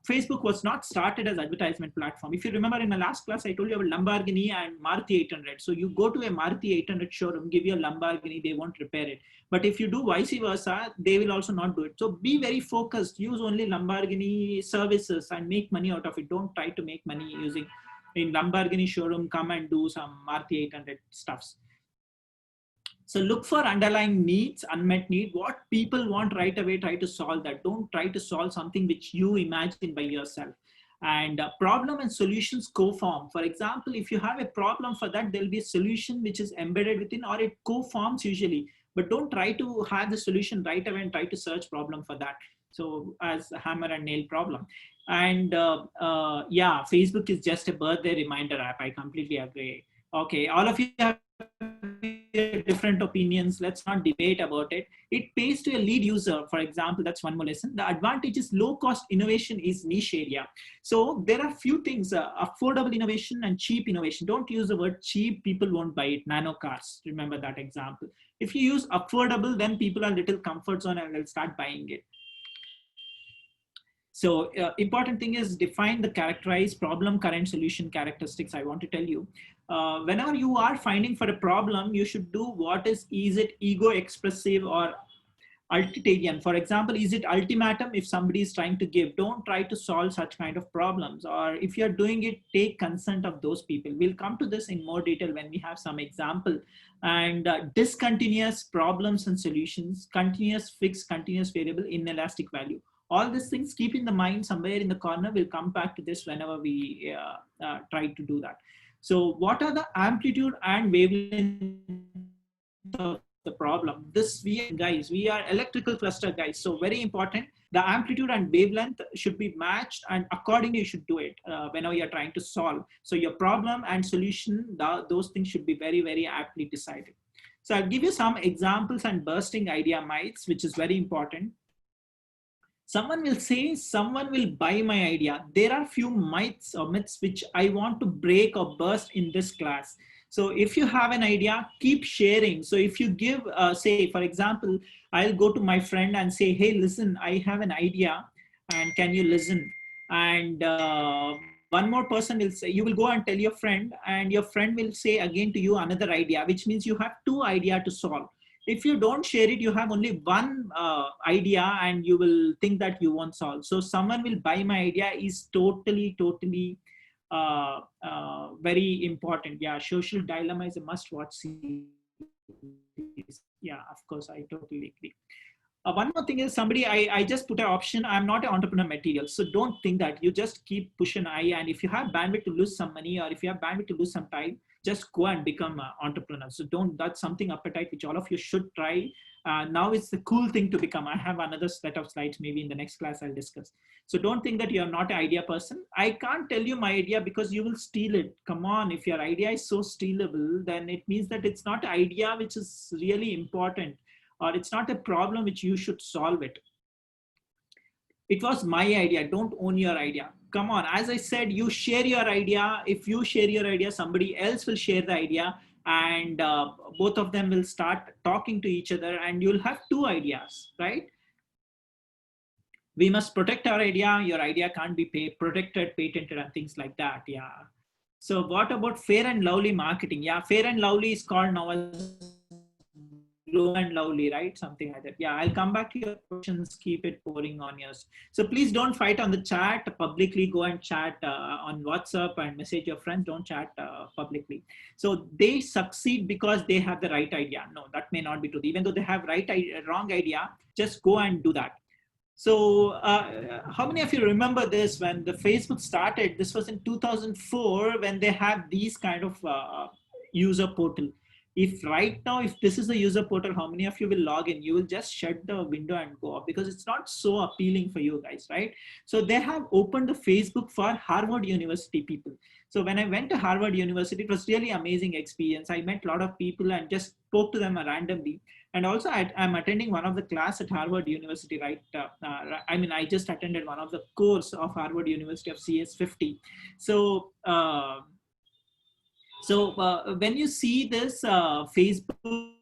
Facebook was not started as advertisement platform. If you remember in my last class, I told you about Lamborghini and Maruti 800. So you go to a Maruti 800 showroom, give you a Lamborghini, they won't repair it. But if you do vice versa, they will also not do it. So be very focused, use only Lamborghini services and make money out of it. Don't try to make money using in Lamborghini showroom, come and do some Maruti 800 stuffs. So look for underlying needs, unmet need, what people want right away, try to solve that. Don't try to solve something which you imagine by yourself. And problem and solutions co-form. For example, if you have a problem for that, there'll be a solution which is embedded within, or it co-forms usually. But don't try to have the solution right away and try to search problem for that. So as a hammer and nail problem. And yeah, Facebook is just a birthday reminder app. I completely agree. Okay, all of you have different opinions. Let's not debate about it. It pays to a lead user, for example. That's one more lesson. The advantage is low cost innovation is niche area. So there are few things, affordable innovation and cheap innovation. Don't use the word cheap, people won't buy it. Nano cars, remember that example. If you use affordable, then people are little comfort zone and they'll start buying it. So important thing is define the characterize problem, current, solution characteristics. I want to tell you, whenever you are finding for a problem, you should do what is it ego expressive or ultitarian? For example, is it ultimatum? If somebody is trying to give, don't try to solve such kind of problems. Or if you're doing it, take consent of those people. We'll come to this in more detail when we have some example. And discontinuous problems and solutions, continuous fixed, continuous variable, inelastic value. All these things keep in the mind somewhere in the corner. We'll come back to this whenever we try to do that. So what are the amplitude and wavelength of the problem? This we are electrical cluster guys, so very important. The amplitude and wavelength should be matched, and accordingly you should do it whenever you're trying to solve. So your problem and solution, those things should be very, very aptly decided. So I'll give you some examples and bursting idea myths, which is very important. Someone will say, someone will buy my idea. There are few myths or myths which I want to break or burst in this class. So if you have an idea, keep sharing. So if you give, say, for example, I'll go to my friend and say, hey, listen, I have an idea and can you listen? And one more person will say, you will go and tell your friend, and your friend will say again to you another idea, which means you have two ideas to solve. If you don't share it, you have only one idea and you will think that you won't solve. So someone will buy my idea is totally very important. Yeah, social dilemma is a must-watch series. Yeah, of course, I totally agree. One more thing is somebody, I just put an option, I'm not an entrepreneur material. So don't think that. You just keep push an eye, and if you have bandwidth to lose some money, or if you have bandwidth to lose some time, just go and become an entrepreneur. So don't, that's something appetite which all of you should try. Now it's the cool thing to become. I have another set of slides, maybe in the next class I'll discuss. So don't think that you're not an idea person. I can't tell you my idea because you will steal it. Come on, if your idea is so stealable, then it means that it's not an idea which is really important, or it's not a problem which you should solve it. It was my idea. Don't own your idea. Come on. As I said, you share your idea. If you share your idea, somebody else will share the idea, and both of them will start talking to each other, and you'll have two ideas, right? We must protect our idea. Your idea can't be protected, patented, and things like that. Yeah. So what about fair and lovely marketing? Yeah, fair and lovely is called now as glow and lovely, right? Something like that. Yeah, I'll come back to your questions. Keep it pouring on yours. So please don't fight on the chat publicly. Go and chat on WhatsApp and message your friends. Don't chat publicly. So they succeed because they have the right idea. No, that may not be true. Even though they have wrong idea, just go and do that. So how many of you remember this when the Facebook started? This was in 2004 when they had these kind of user portal. If right now, if this is a user portal, how many of you will log in? You will just shut the window and go off because it's not so appealing for you guys, right? So they have opened the Facebook for Harvard University people. So when I went to Harvard University, it was really amazing experience. I met a lot of people and just spoke to them randomly. And also I'm attending one of the class at Harvard University, right? I mean, I just attended one of the course of Harvard University of CS50. So, when you see this Facebook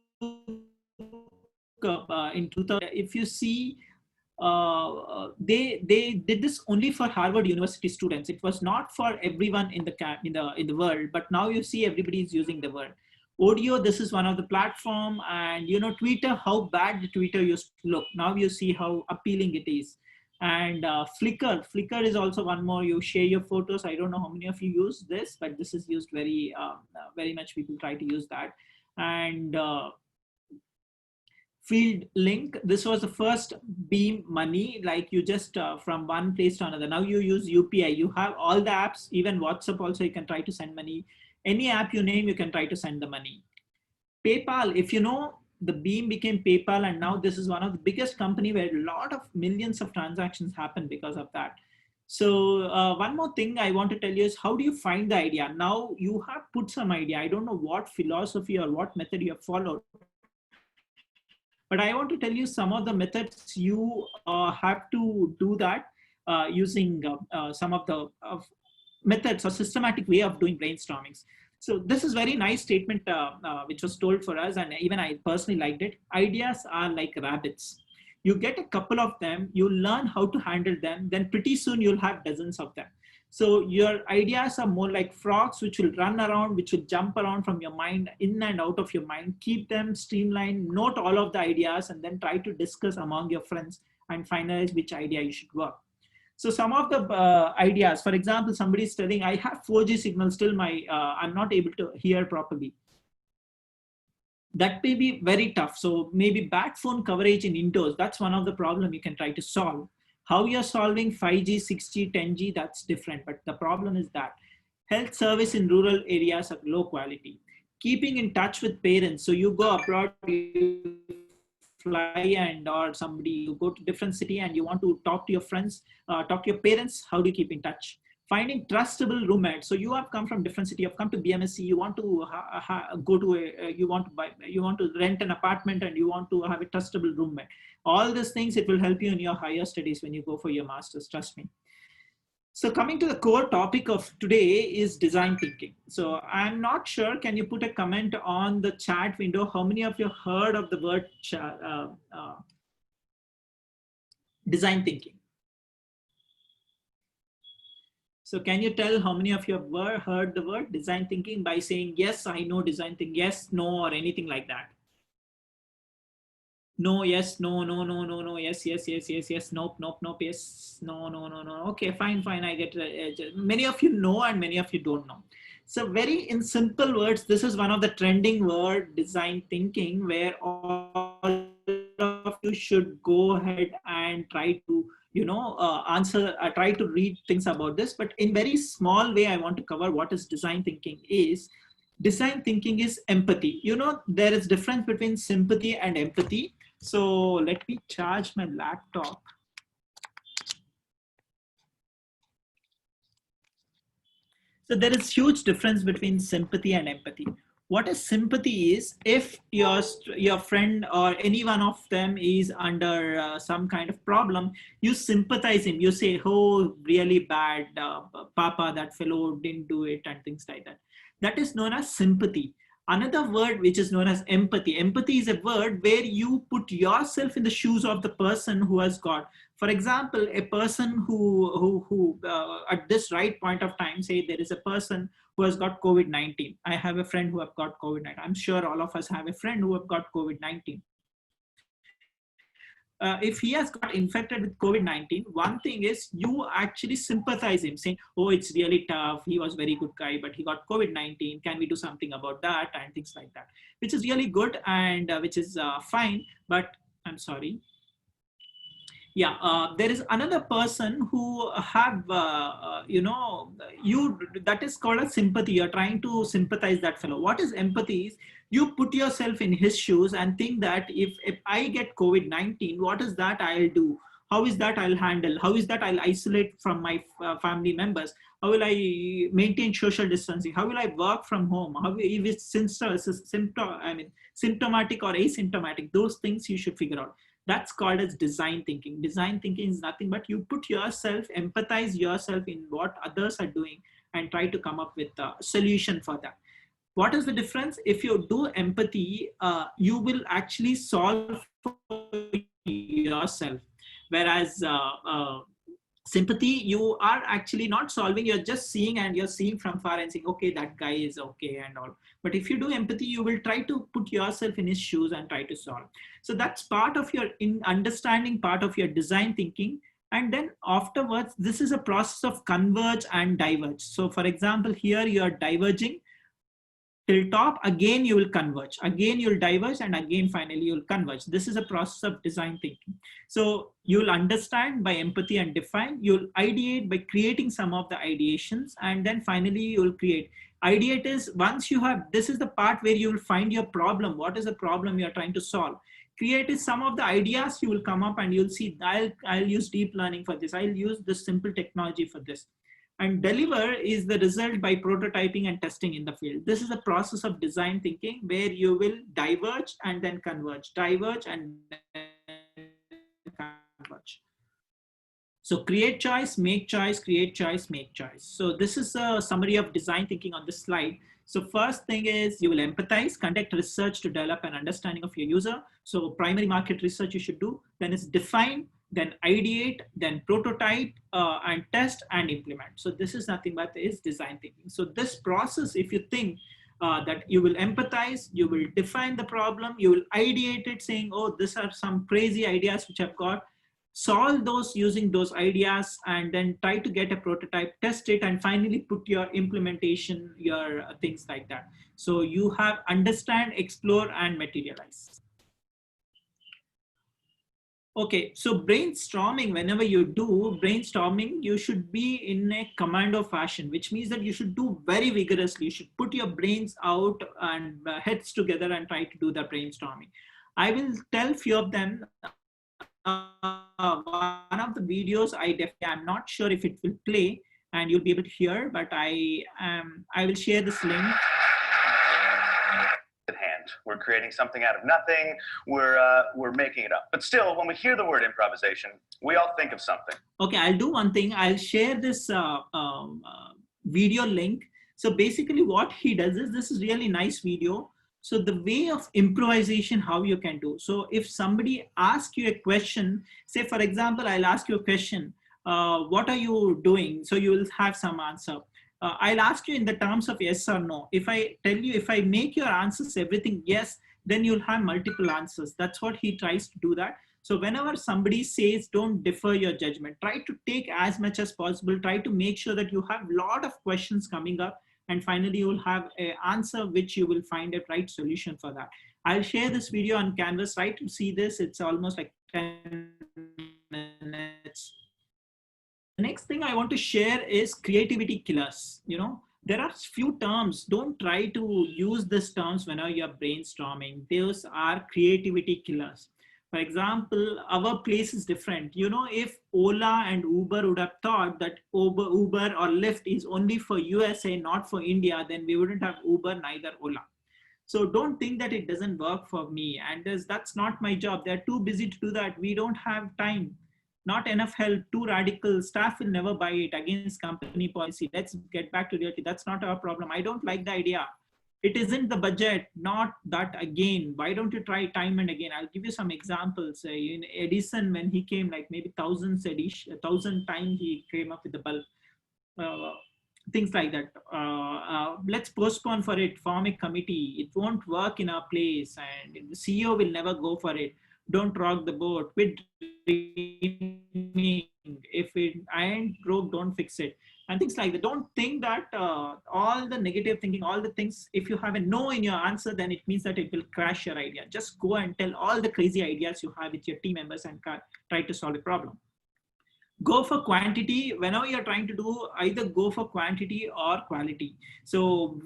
in 2000, if you see, they did this only for Harvard University students. It was not for everyone in the world. But now you see everybody is using the word. Audio, this is one of the platform, and you know, Twitter, how bad the Twitter used to look. Now you see how appealing it is. And Flickr is also one more. You share your photos. I don't know how many of you use this, but this is used very much. People try to use that. And Field Link, this was the first Beam Money, like you just from one place to another. Now you use UPI. You have all the apps, even WhatsApp also, you can try to send money. Any app you name, you can try to send the money. PayPal, if you know, the Beam became PayPal, and now this is one of the biggest company where a lot of millions of transactions happen because of that. So one more thing I want to tell you is, how do you find the idea? Now you have put some idea. I don't know what philosophy or what method you have followed, but I want to tell you some of the methods you have to do that using some of the methods or systematic way of doing brainstormings. So this is very nice statement which was told for us, and even I personally liked it. Ideas are like rabbits. You get a couple of them, you learn how to handle them, then pretty soon you'll have dozens of them. So your ideas are more like frogs, which will run around, which will jump around from your mind, in and out of your mind. Keep them streamlined, note all of the ideas, and then try to discuss among your friends and finalize which idea you should work. So some of the ideas, for example, somebody is telling, I have 4G signal, still I'm not able to hear properly. That may be very tough. So maybe bad phone coverage in indoors, that's one of the problem you can try to solve. How you're solving 5G, 6G, 10G, that's different. But the problem is that health service in rural areas are low quality. Keeping in touch with parents. So you go abroad, you fly, and or somebody, you go to different city and you want to talk to your friends, talk to your parents. How do you keep in touch? Finding trustable roommates. So you have come from different city, you've come to BMSC, you want to go to you want to buy, you want to rent an apartment, and you want to have a trustable roommate. All these things, it will help you in your higher studies when you go for your master's, trust me. So coming to the core topic of today is design thinking. So I'm not sure, can you put a comment on the chat window? How many of you heard of the word design thinking? So can you tell how many of you have heard the word design thinking by saying, yes, I know design thinking, yes, no, or anything like that? No, yes, no, no, no, no, no, yes, yes, yes, yes, yes, nope, nope, nope, yes, no, no, no, no. Okay, fine, fine. I get many of you know and many of you don't know. So very in simple words, this is one of the trending word, design thinking, where all of you should go ahead and try to, try to read things about this. But in very small way, I want to cover what is design thinking is. Design thinking is empathy. There is difference between sympathy and empathy. So let me charge my laptop. So there is huge difference between sympathy and empathy. What is sympathy is, if your friend or any one of them is under some kind of problem, you sympathize him. You say, oh, really bad, Papa, that fellow didn't do it, and things like that. That is known as sympathy. Another word which is known as empathy. Empathy is a word where you put yourself in the shoes of the person who has got. For example, a person who at this right point of time, say there is a person who has got COVID-19. I have a friend who have got COVID-19. I'm sure all of us have a friend who have got COVID-19. If he has got infected with COVID-19, one thing is you actually sympathize him, saying, oh, it's really tough. He was a very good guy, but he got COVID-19. Can we do something about that? And things like that, which is really good and which is fine. But I'm sorry. Yeah, there is another person who have, that is called a sympathy. You're trying to sympathize that fellow. What is empathy is, you put yourself in his shoes and think that if I get COVID-19, what is that I'll do? How is that I'll handle? How is that I'll isolate from my family members? How will I maintain social distancing? How will I work from home? How if it's symptomatic or asymptomatic? Those things you should figure out. That's called as design thinking. Design thinking is nothing but you put yourself, empathize yourself in what others are doing and try to come up with a solution for that. What is the difference? If you do empathy, you will actually solve for yourself. Whereas sympathy, you are actually not solving, you're just seeing, and you're seeing from far and saying, okay, that guy is okay and all. But if you do empathy, you will try to put yourself in his shoes and try to solve. So that's part of your understanding, part of your design thinking. And then afterwards, this is a process of converge and diverge. So for example, here you're diverging till top, again you will converge, again you'll diverge, and again finally you'll converge. This is a process of design thinking. So you'll understand by empathy and define, you'll ideate by creating some of the ideations, and then finally you'll create. Ideate is, once you have, this is the part where you will find your problem. What is the problem you're trying to solve? Create is some of the ideas you will come up and you'll see, I'll use deep learning for this. I'll use this simple technology for this. And deliver is the result by prototyping and testing in the field. This is a process of design thinking where you will diverge and then converge, diverge and then converge. So create choice, make choice, create choice, make choice. So this is a summary of design thinking on this slide. So first thing is, you will empathize, conduct research to develop an understanding of your user. So primary market research you should do. then it's define, then ideate, then prototype, and test and implement. So this is nothing but is design thinking. So this process, if you think that you will empathize, you will define the problem, you will ideate it saying, oh, these are some crazy ideas which I've got, solve those using those ideas, and then try to get a prototype, test it, and finally put your implementation, your things like that. So you have understand, explore, and materialize. Okay, so brainstorming, whenever you do brainstorming, you should be in a commando fashion, which means that you should do very vigorously. You should put your brains out and heads together and try to do the brainstorming. I will tell few of them. One of the videos, I'm not sure if it will play and you'll be able to hear, but I will share this link. At hand, we're creating something out of nothing. We're making it up. But still, when we hear the word improvisation, we all think of something. Okay, I'll do one thing. I'll share this video link. So basically, what he does is, this is really nice video. So the way of improvisation, how you can do. So if somebody asks you a question, say for example, I'll ask you a question, what are you doing? So you will have some answer. I'll ask you in the terms of yes or no. If I tell you, if I make your answers everything yes, then you'll have multiple answers. That's what he tries to do that. So whenever somebody says, don't defer your judgment, try to take as much as possible, try to make sure that you have a lot of questions coming up, and finally you will have an answer which you will find a right solution for that. I'll share this video on Canvas. Try to see this. It's almost like 10 minutes. The next thing I want to share is creativity killers. You know, there are few terms. Don't try to use these terms whenever you're brainstorming. Those are creativity killers. For example, our place is different. You know, if Ola and Uber would have thought that Uber or Lyft is only for USA, not for India, then we wouldn't have Uber, neither Ola. So don't think that it doesn't work for me. And that's not my job. They're too busy to do that. We don't have time. Not enough help, too radical. Staff will never buy it, against company policy. Let's get back to reality. That's not our problem. I don't like the idea. It isn't the budget, not that again. Why don't you try time and again? I'll give you some examples. In Edison, when he came, like maybe 1,000 times he came up with the bulb. Things like that. Let's postpone for it, form a committee. It won't work in our place, and the CEO will never go for it. Don't rock the boat. Quit dreaming. If I ain't broke, don't fix it. And things like that. Don't think that all the negative thinking, all the things, if you have a no in your answer, then it means that it will crash your idea. Just go and tell all the crazy ideas you have with your team members and try to solve a problem. Go for quantity. Whenever you're trying to do, either go for quantity or quality. So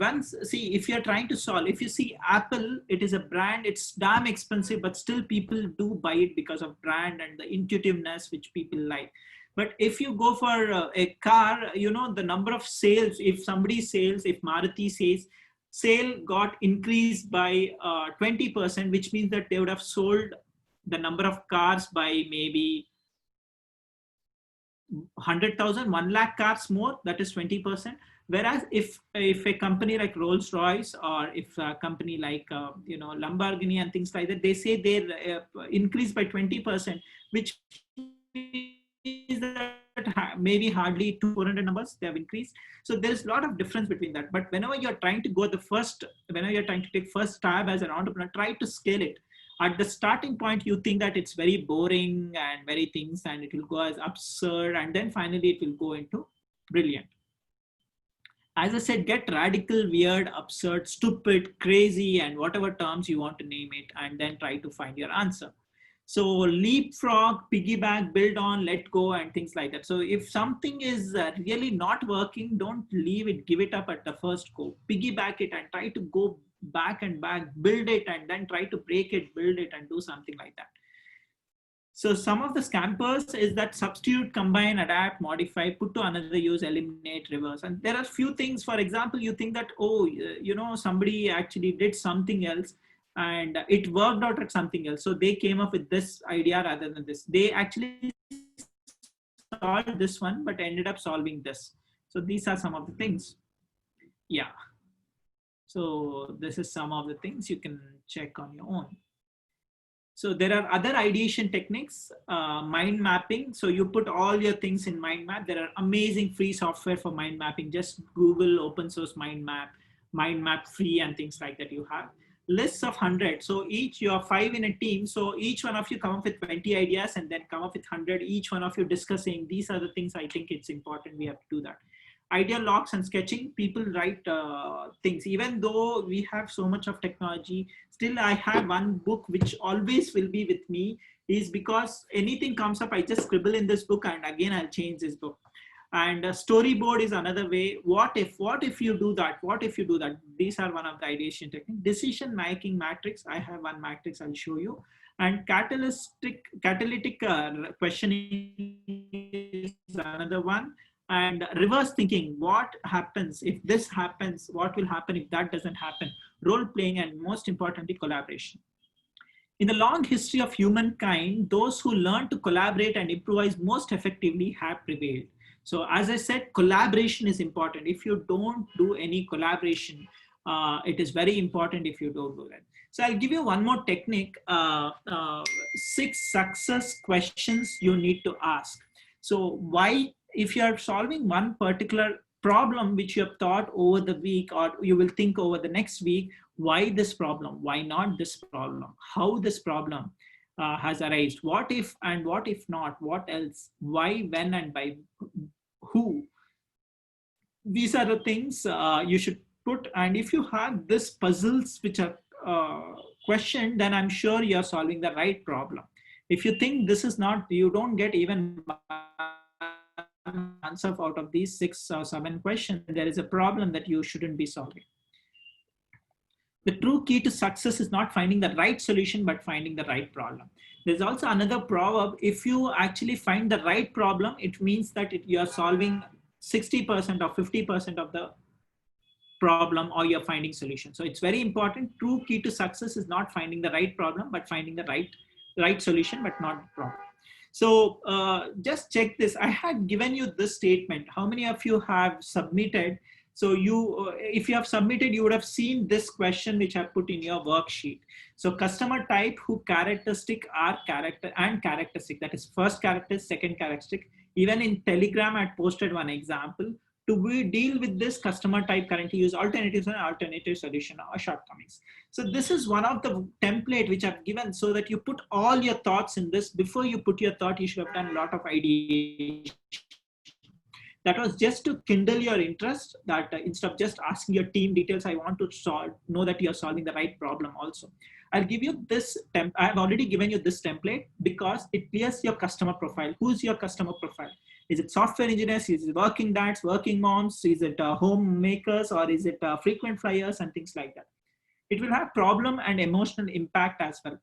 see, if you're trying to solve, if you see Apple, it is a brand, it's damn expensive, but still people do buy it because of brand and the intuitiveness which people like. But if you go for a car, you know, the number of sales, if somebody sales, if Maruti says sale got increased by 20%, which means that they would have sold the number of cars by maybe 100,000, 1 lakh cars more, that is 20%. Whereas if a company like Rolls-Royce, or if a company like, you know, Lamborghini and things like that, they say they increase by 20%, which is that maybe hardly 200 numbers they have increased. So there's a lot of difference between that. But whenever you're trying to go whenever you're trying to take first stab as an entrepreneur, try to scale it. At the starting point, you think that it's very boring and very things, and it will go as absurd, and then finally it will go into brilliant. As I said, get radical, weird, absurd, stupid, crazy, and whatever terms you want to name it, and then try to find your answer. So leapfrog, piggyback, build on, let go, and things like that. So if something is really not working, don't leave it, give it up at the first go. Piggyback it and try to go back and back, build it, and then try to break it, build it, and do something like that. So some of the scampers is that substitute, combine, adapt, modify, put to another use, eliminate, reverse. And there are few things. For example, you think that, oh, you know, somebody actually did something else and it worked out at something else. So they came up with this idea rather than this. They actually solved this one, but ended up solving this. So these are some of the things. Yeah. So this is some of the things you can check on your own. So there are other ideation techniques, mind mapping. So you put all your things in mind map. There are amazing free software for mind mapping. Just Google open source mind map free and things like that you have. Lists of 100. So each, you are 5 in a team. So each one of you come up with 20 ideas and then come up with 100. Each one of you discussing, these are the things I think it's important. We have to do that. Idea logs and sketching. People write things. Even though we have so much of technology, still I have one book which always will be with me, is because anything comes up, I just scribble in this book and again I'll change this book. And a storyboard is another way. What if you do that? What if you do that? These are one of the ideation techniques. Decision making matrix. I have one matrix I'll show you. And catalytic questioning is another one. And reverse thinking, what happens if this happens? What will happen if that doesn't happen? Role playing, and most importantly, collaboration. In the long history of humankind, those who learn to collaborate and improvise most effectively have prevailed. So as I said, collaboration is important. If you don't do any collaboration, it is very important if you don't do that. So I'll give you one more technique, 6 success questions you need to ask. So why, if you are solving one particular problem which you have thought over the week, or you will think over the next week, why this problem? Why not this problem? How this problem has arisen? What if and what if not? What else? Why, when, and by who? These are the things you should put. And if you have this puzzles which are questioned, then I'm sure you're solving the right problem. If you think this is not, you don't get even answer out of these 6 or 7 questions, there is a problem that you shouldn't be solving. The true key to success is not finding the right solution, but finding the right problem. There's also another proverb. If you actually find the right problem, it means that you are solving 60% or 50% of the problem, or you're finding solution. So it's very important. True key to success is not finding the right problem, but finding the right solution, but not the problem. So just check this. I had given you this statement. How many of you have submitted? So you, if you have submitted, you would have seen this question which I put in your worksheet. So customer type, who characteristic are character and characteristic. That is first character, second characteristic. Even in Telegram, I posted one example. To deal with this customer type, currently use alternatives and alternative solution or shortcomings. So this is one of the template which I've given, so that you put all your thoughts in this. Before you put your thought, you should have done a lot of ideation. That was just to kindle your interest, that instead of just asking your team details, I want to know that you're solving the right problem also. I'll give you this, I have already given you this template because it clears your customer profile. Who's your customer profile? Is it software engineers? Is it working dads, working moms? Is it homemakers, or is it frequent flyers and things like that? It will have problem and emotional impact as well.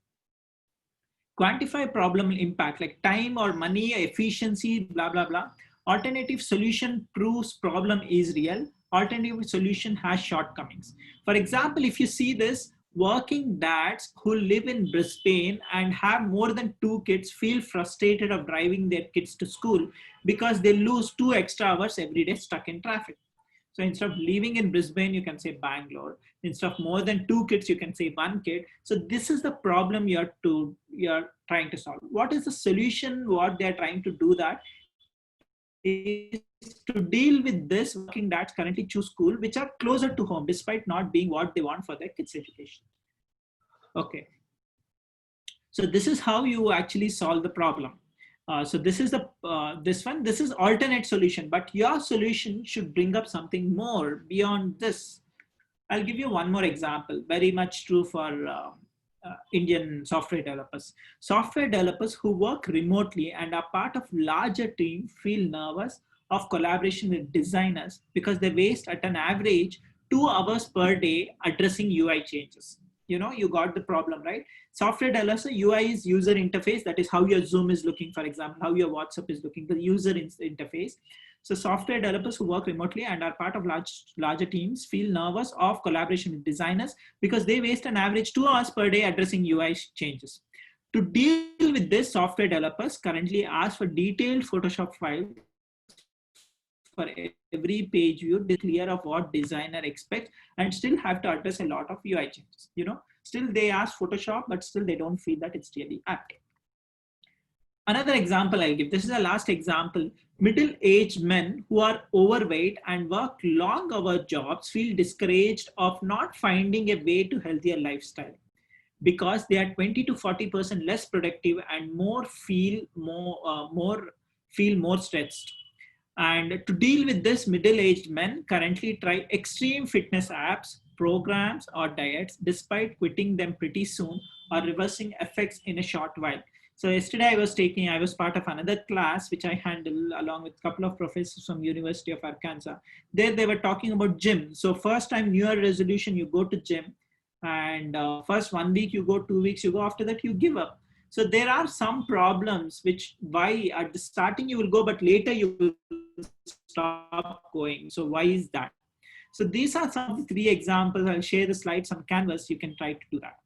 Quantify problem impact, like time or money, efficiency, blah, blah, blah. Alternative solution proves problem is real. Alternative solution has shortcomings. For example, if you see this, working dads who live in Brisbane and have more than 2 kids feel frustrated of driving their kids to school because they lose 2 extra hours every day stuck in traffic. So instead of living in Brisbane, you can say Bangalore. Instead of more than 2 kids, you can say 1 kid. So this is the problem you're trying to solve. What is the solution? What they're trying to do that is to deal with this working dads currently choose school which are closer to home despite not being what they want for their kids' education. Okay. So this is how you actually solve the problem. So this is the this is alternate solution, but your solution should bring up something more beyond this. I'll give you one more example, very much true for Indian software developers. Software developers who work remotely and are part of larger team feel nervous of collaboration with designers because they waste at an average 2 hours per day addressing UI changes. You know, you got the problem, right? Software developers, UI is user interface. That is how your Zoom is looking, for example, how your WhatsApp is looking, the user interface. So software developers who work remotely and are part of larger teams feel nervous of collaboration with designers because they waste an average 2 hours per day addressing UI changes. To deal with this, software developers currently ask for detailed Photoshop files for every page view, clear of what designer expects, and still have to address a lot of UI changes. You know, Still they ask Photoshop, but still they don't feel that it's really apt. Another example I'll give, this is the last example. Middle-aged men who are overweight and work long hour jobs feel discouraged of not finding a way to healthier lifestyle because they are 20 to 40% less productive and feel more stressed. And to deal with this, middle-aged men currently try extreme fitness apps, programs, or diets, despite quitting them pretty soon or reversing effects in a short while. So yesterday I was part of another class which I handle along with a couple of professors from University of Arkansas. There they were talking about gym. So first time New Year resolution, you go to gym, and first 1 week you go, 2 weeks you go, after that you give up. So there are some problems which why at the starting you will go, but later you will stop going. So why is that? So these are some of the 3 examples. I'll share the slides on Canvas. You can try to do that.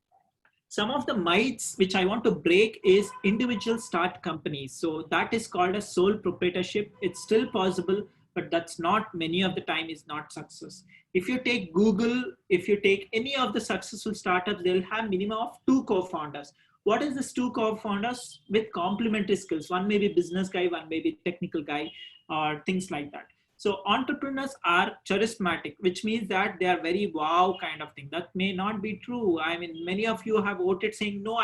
Some of the myths which I want to break is individual start companies. So that is called a sole proprietorship. It's still possible, but that's not, many of the time is not success. If you take Google, if you take any of the successful startups, they'll have minimum of 2 co-founders. What is this 2 co-founders with complementary skills? One may be business guy, one may be technical guy, or things like that. So entrepreneurs are charismatic, which means that they are very wow kind of thing. That may not be true. I mean, many of you have voted saying, no,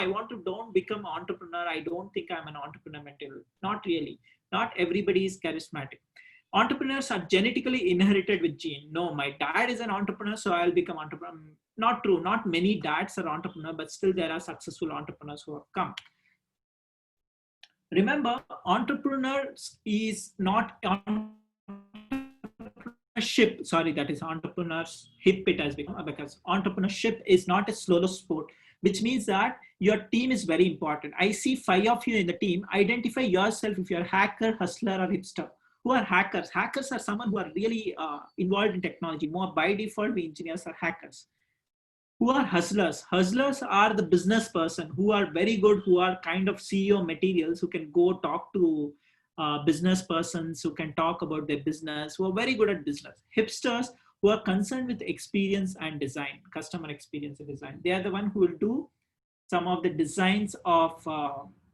don't become an entrepreneur. I don't think I'm an entrepreneur material. Not really. Not everybody is charismatic. Entrepreneurs are genetically inherited with gene. No, my dad is an entrepreneur, so I'll become entrepreneur. Not true. Not many dads are entrepreneurs, but still there are successful entrepreneurs who have come. Remember, entrepreneurs is not entrepreneurship. Sorry, that is entrepreneurs hip it has become, because entrepreneurship is not a solo sport, which means that your team is very important. I see 5 of you in the team. Identify yourself if you're hacker, hustler, or hipster. Who are hackers? Hackers are someone who are really involved in technology. More by default, we engineers are hackers. Who are hustlers? Hustlers are the business person who are very good, who are kind of CEO materials, who can go talk to business persons, who can talk about their business, who are very good at business. Hipsters who are concerned with experience and design, customer experience and design. They are the one who will do some of the designs of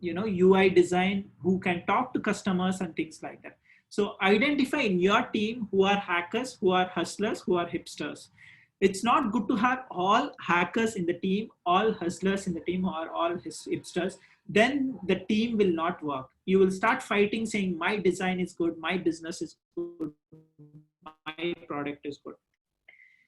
UI design, who can talk to customers and things like that. So identify in your team who are hackers, who are hustlers, who are hipsters. It's not good to have all hackers in the team, all hustlers in the team, or all hipsters. Then the team will not work. You will start fighting saying my design is good, my business is good, my product is good.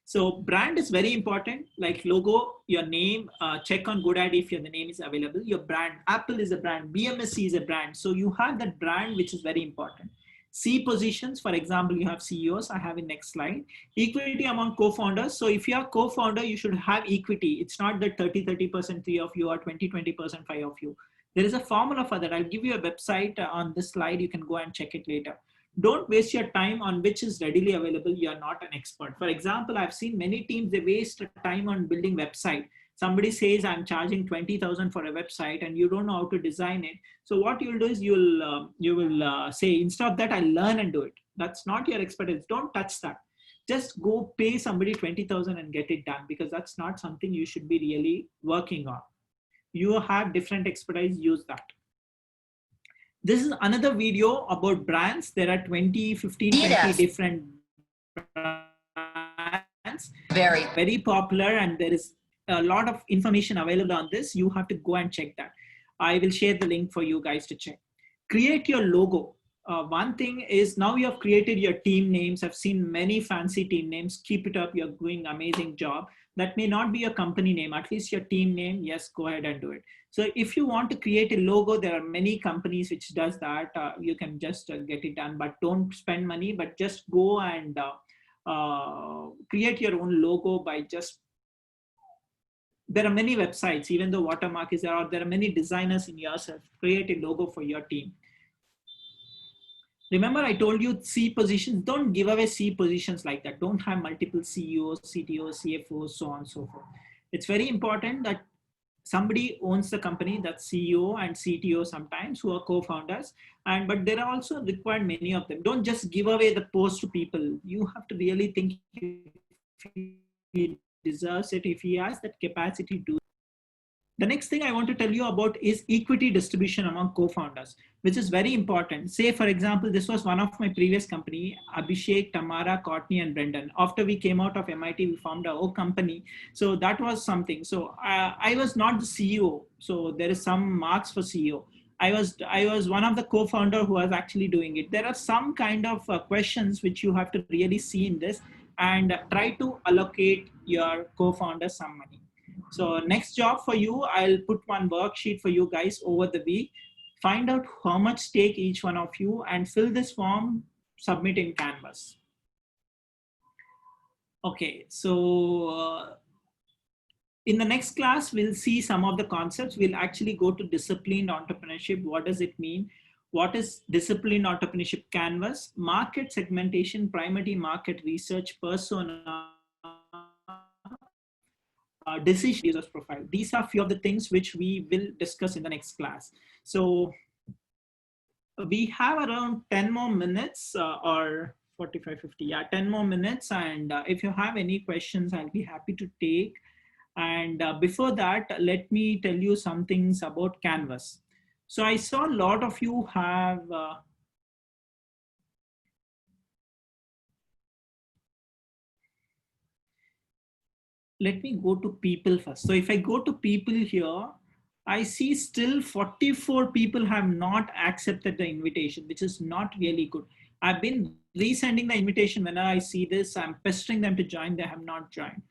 So brand is very important, like logo, your name, check on GoDaddy if the name is available. Your brand, Apple is a brand, BMSC is a brand. So you have that brand, which is very important. C positions, for example, you have CEOs. I have in next slide. Equity among co-founders. So if you are co-founder, you should have equity. It's not that 30% 3 of you or 20% 5 of you. There is a formula for that. I'll give you a website on this slide. You can go and check it later. Don't waste your time on which is readily available. You're not an expert. For example, I've seen many teams, they waste time on building website. Somebody says, I'm charging 20,000 for a website and you don't know how to design it. So what you'll do is you will say, instead of that, I'll learn and do it. That's not your expertise. Don't touch that. Just go pay somebody 20,000 and get it done, because that's not something you should be really working on. You have different expertise, use that. This is another video about brands. There are 20 different brands. Very popular, and there is a lot of information available on this. You have to go and check that. I will share the link for you guys to check. Create your logo. One thing is, now you have created your team names. I've seen many fancy team names. Keep it up. You're doing an amazing job. That may not be your company name, at least your team name. Yes, go ahead and do it. So if you want to create a logo, there are many companies which does that. You can just get it done, but don't spend money, but just go and create your own logo by just, there are many websites, even though Watermark is there, or there are many designers in yourself. Create a logo for your team. Remember, I told you C positions. Don't give away C positions like that. Don't have multiple CEOs, CTOs, CFOs, so on and so forth. It's very important that somebody owns the company, that's CEO and CTO sometimes, who are co-founders. But there are also required many of them. Don't just give away the post to people. You have to really think if you deserves it, if he has that capacity to. The next thing I want to tell you about is equity distribution among co-founders, which is very important. Say, for example, this was one of my previous company, Abhishek, Tamara, Courtney, and Brendan. After we came out of MIT, we formed our own company. So that was something. So I was not the CEO. So there is some marks for CEO. I was one of the co-founder who was actually doing it. There are some kind of questions which you have to really see in this and try to allocate your co-founder some money. So next job for you, I'll put one worksheet for you guys over the week. Find out how much stake each one of you and fill this form, submit in Canvas. Okay, so in the next class, we'll see some of the concepts. We'll actually go to disciplined entrepreneurship. What does it mean? What is disciplined entrepreneurship? Canvas, market segmentation, primary market research, persona, decision, users profile. These are few of the things which we will discuss in the next class. So we have around 10 more minutes or 45, 50, yeah, 10 more minutes. And if you have any questions, I'll be happy to take. And before that, let me tell you some things about Canvas. So I saw a lot of you have let me go to people first. So if I go to people here, I see still 44 people have not accepted the invitation, which is not really good. I've been resending the invitation whenever I see this. I'm pestering them to join. They have not joined.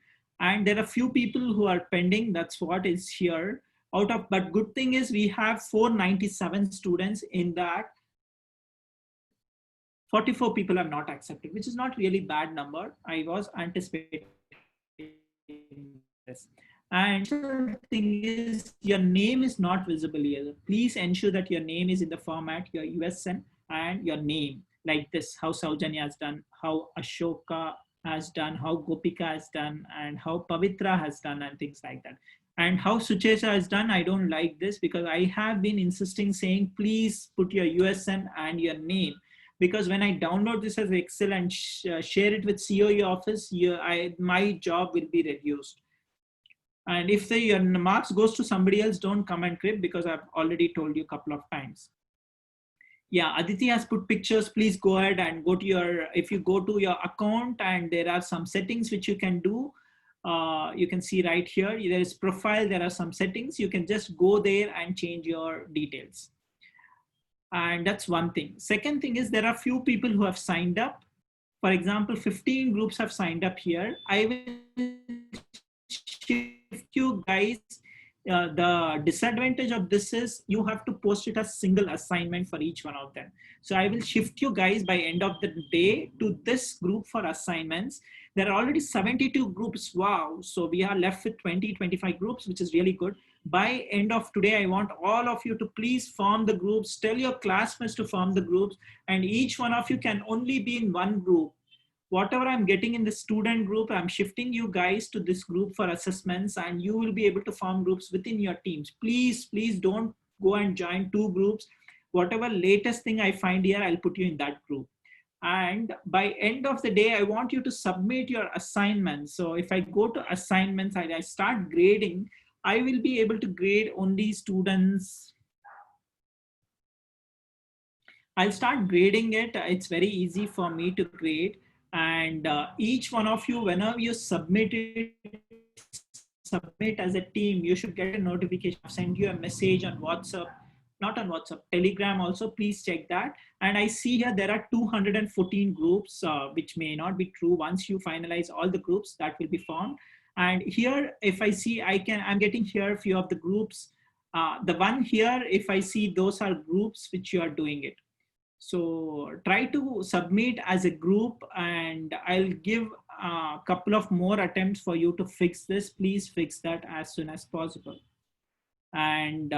And there are few people who are pending. That's what is here. But good thing is we have 497 students in that. 44 people have not accepted, which is not really bad number. I was anticipating this. And the thing is, your name is not visible here. Please ensure that your name is in the format, your USN and your name, like this, how Saujanya has done, how Ashoka has done, how Gopika has done, and how Pavitra has done, and things like that. And how Suchesha has done, I don't like this because I have been insisting saying, please put your USN and your name. Because when I download this as Excel and share it with COE office, my job will be reduced. And if your marks goes to somebody else, don't come and crib because I've already told you a couple of times. Yeah, Aditi has put pictures. Please go ahead and go to if you go to your account and there are some settings which you can do. You can see right here, there is profile, there are some settings. You can just go there and change your details. And that's one thing. Second thing is there are few people who have signed up. For example, 15 groups have signed up here. I will shift you guys. The disadvantage of this is you have to post it as single assignment for each one of them. So I will shift you guys by end of the day to this group for assignments. There are already 72 groups. Wow. So we are left with 25 groups, which is really good. By end of today, I want all of you to please form the groups. Tell your classmates to form the groups, and each one of you can only be in one group. Whatever I'm getting in the student group, I'm shifting you guys to this group for assessments, and you will be able to form groups within your teams. Please, please don't go and join two groups. Whatever latest thing I find here, I'll put you in that group. And by end of the day, I want you to submit your assignments. So if I go to assignments, I start grading, I will be able to grade only students. I'll start grading it. It's very easy for me to grade. And each one of you, whenever you submit as a team, you should get a notification. I'll send you a message on WhatsApp, not on WhatsApp, Telegram also, please check that. And I see here there are 214 groups, which may not be true. Once you finalize all the groups, that will be formed. And here, if I see, I'm getting here a few of the groups. The one here, if I see, those are groups which you are doing it. So try to submit as a group, and I'll give a couple of more attempts for you to fix this. Please fix that as soon as possible. And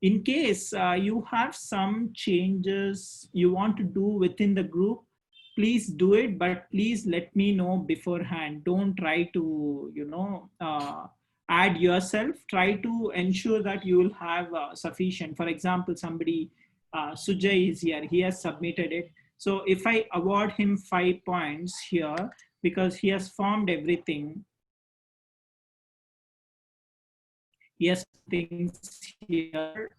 in case you have some changes you want to do within the group, please do it, but please let me know beforehand. Don't try to, add yourself. Try to ensure that you will have sufficient. For example, somebody, Sujay is here, he has submitted it. So if I award him 5 points here, because he has formed everything, He has things here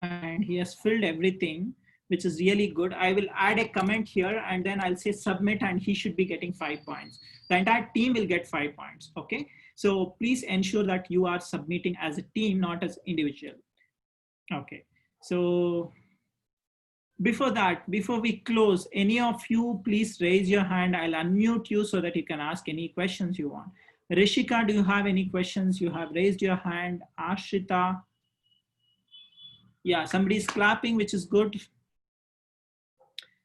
and he has filled everything, which is really good. I will add a comment here and then I'll say submit and he should be getting 5 points. The entire team will get 5 points. Okay. So please ensure that you are submitting as a team, not as individual. Okay. So before that, before we close, any of you, please raise your hand. I'll unmute you so that you can ask any questions you want. Rishika, do you have any questions? You have raised your hand. Ashrita. Yeah, somebody's clapping, which is good.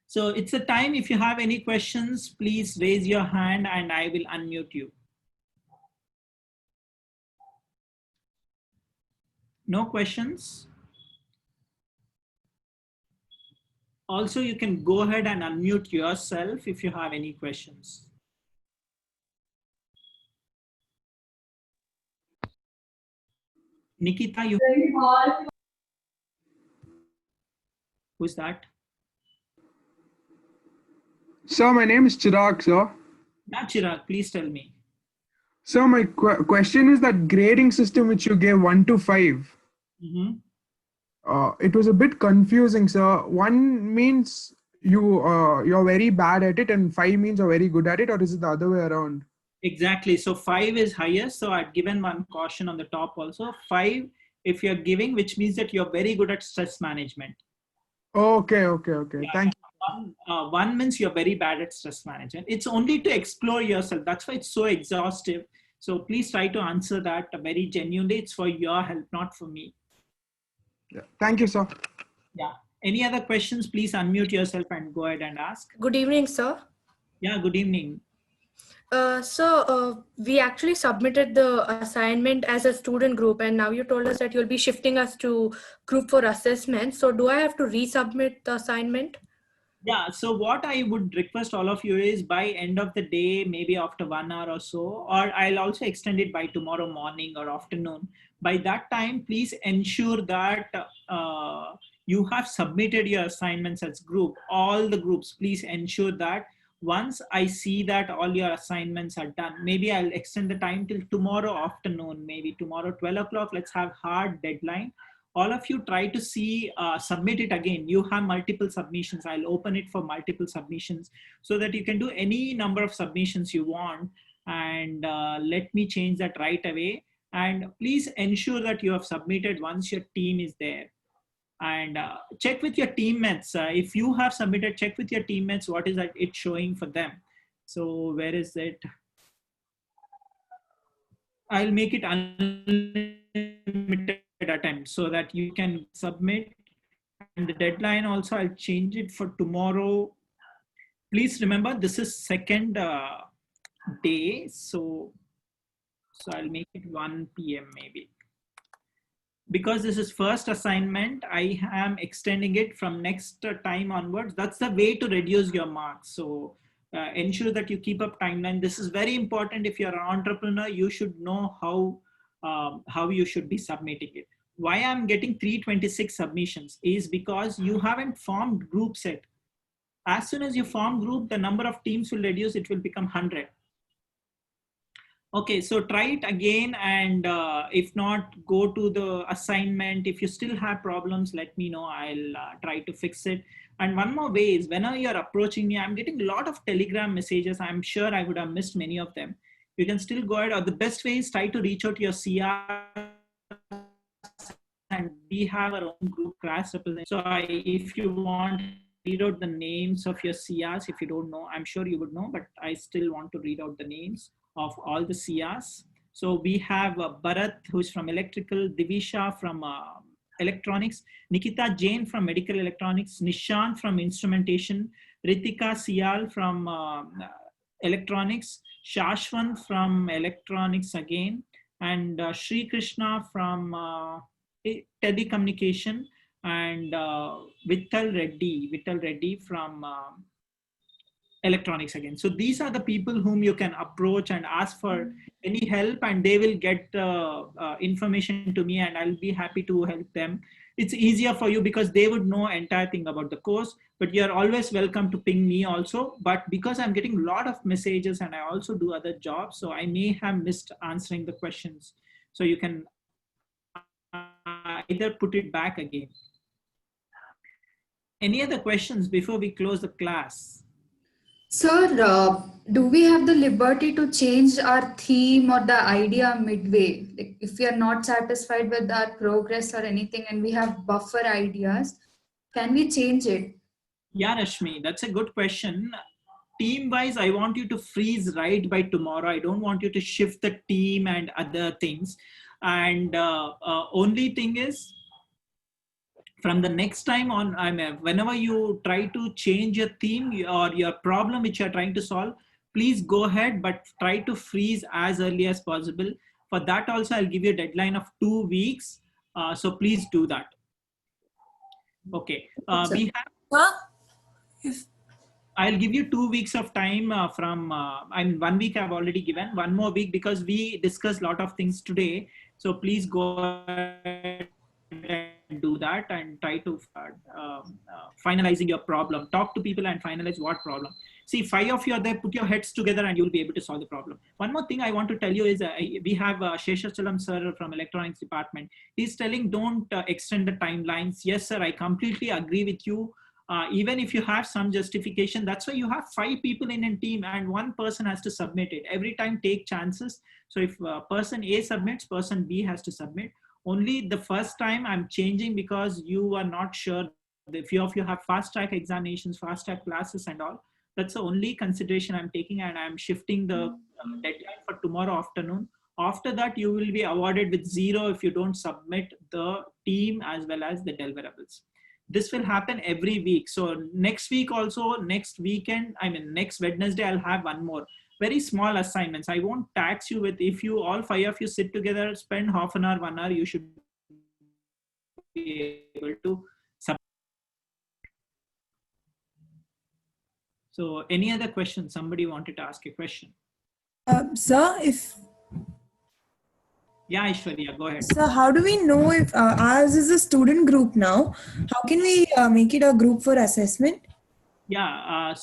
So it's a time. If you have any questions, please raise your hand and I will unmute you. No questions? Also, you can go ahead and unmute yourself if you have any questions. Nikita, you. Who's that? Sir, my name is Chirag, sir. Yeah, Chirag, please tell me. So my question is that grading system which you gave 1 to 5. It was a bit confusing, sir. 1 means you're very bad at it, and 5 means you're very good at it, or is it the other way around? Exactly. So 5 is highest. So I've given one caution on the top also. 5, if you're giving, which means that you're very good at stress management. Okay. Yeah. Thank you. 1 means you're very bad at stress management. It's only to explore yourself. That's why it's so exhaustive. So please try to answer that very genuinely. It's for your help, not for me. Yeah. Thank you, sir. Yeah. Any other questions? Please unmute yourself and go ahead and ask. Good evening, sir. Yeah, good evening. We actually submitted the assignment as a student group, and now you told us that you'll be shifting us to group for assessment. So do I have to resubmit the assignment? Yeah, so what I would request all of you is by end of the day, maybe after 1 hour or so, or I'll also extend it by tomorrow morning or afternoon. By that time, please ensure that you have submitted your assignments as group, all the groups. Please ensure that once I see that all your assignments are done, maybe I'll extend the time till tomorrow afternoon, maybe tomorrow 12 o'clock. Let's have hard deadline. All of you try to see, submit it again. You have multiple submissions. I'll open it for multiple submissions so that you can do any number of submissions you want. And let me change that right away. And please ensure that you have submitted once your team is there. And check with your teammates. If you have submitted, check with your teammates what is that it's showing for them. So where is it? I'll make it unlimited attempt so that you can submit, and the deadline also I'll change it for tomorrow. Please remember this is second day, so I'll make it 1 p.m. maybe. Because this is first assignment, I am extending it from next time onwards. That's the way to reduce your marks. So ensure that you keep up timeline. This is very important. If you're an entrepreneur, you should know how you should be submitting it. Why I'm getting 326 submissions is because you haven't formed groups yet. As soon as you form group, the number of teams will reduce. It will become 100. Okay, so try it again, and if not, go to the assignment. If you still have problems, let me know. I'll try to fix it. And one more way is whenever you're approaching me, I'm getting a lot of Telegram messages. I'm sure I would have missed many of them. You can still go ahead, or the best way is try to reach out to your CR, and we have our own group class representative. So if you want, read out the names of your CRs. If you don't know, I'm sure you would know, but I still want to read out the names of all the CRs. So we have Bharat, who's from electrical, Divisha from electronics, Nikita Jain from medical electronics, Nishant from instrumentation, Ritika Sial from electronics, Shashwan from electronics again, and Sri Krishna from telecommunication, and Vittal Reddy from electronics again. So these are the people whom you can approach and ask for any help, and they will get information to me, and I'll be happy to help them. It's easier for you because they would know entire thing about the course, but you're always welcome to ping me also. But because I'm getting a lot of messages and I also do other jobs, so I may have missed answering the questions. So you can either put it back again. Any other questions before we close the class? Sir, do we have the liberty to change our theme or the idea midway? Like if we are not satisfied with our progress or anything and we have buffer ideas, can we change it? Yeah, Rashmi, that's a good question. Team wise, I want you to freeze right by tomorrow. I don't want you to shift the team and other things. And only thing is, from the next time on, whenever you try to change your theme or your problem which you're trying to solve, please go ahead, but try to freeze as early as possible. For that also, I'll give you a deadline of 2 weeks. So please do that. Okay. We have, I'll give you 2 weeks of time from, 1 week I've already given, 1 more week because we discussed a lot of things today. So please go ahead and do that and try to finalizing your problem. Talk to people and finalize what problem. See, 5 of you are there, put your heads together and you'll be able to solve the problem. One more thing I want to tell you is we have Sheshachalam sir from electronics department. He's telling don't extend the timelines. Yes, sir, I completely agree with you. Even if you have some justification, that's why you have 5 people in a team and 1 person has to submit it. Every time take chances. So if person A submits, person B has to submit. Only the first time I'm changing because you are not sure. The few of you have fast track examinations, fast track classes and all. That's the only consideration I'm taking, and I'm shifting the deadline for tomorrow afternoon. After that, you will be awarded with 0 if you don't submit the team as well as the deliverables. This will happen every week. So next week also, next weekend, next Wednesday, I'll have 1 more. Very small assignments. I won't tax you with, if you all 5 of you sit together, spend half an hour, 1 hour, you should be able to submit. So any other questions? Somebody wanted to ask a question. Sir, Yeah, Aishwarya, go ahead. So how do we know if ours is a student group now? How can we make it a group for assessment? Yeah,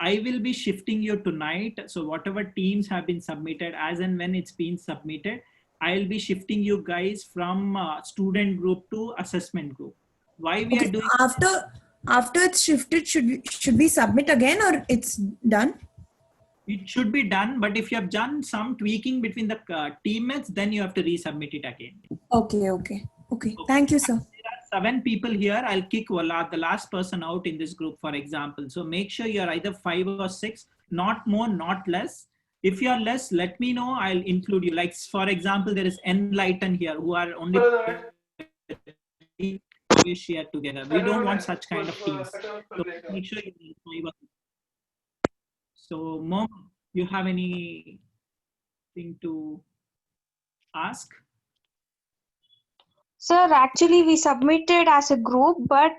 I will be shifting you tonight. So whatever teams have been submitted, as and when it's been submitted, I'll be shifting you guys from student group to assessment group. Why we are doing after it's shifted, should we submit again or it's done? It should be done, but if you have done some tweaking between the teammates, then you have to resubmit it again. Okay. Thank you, sir. There are 7 people here. I'll kick the last person out in this group, for example. So make sure you're either 5 or 6, not more, not less. If you are less, let me know. I'll include you. Like, for example, there is Enlighten here who are only share together. We don't want such kind of teams. So make sure you 5 or 6. So, Mom, you have anything to ask? Sir, actually we submitted as a group, but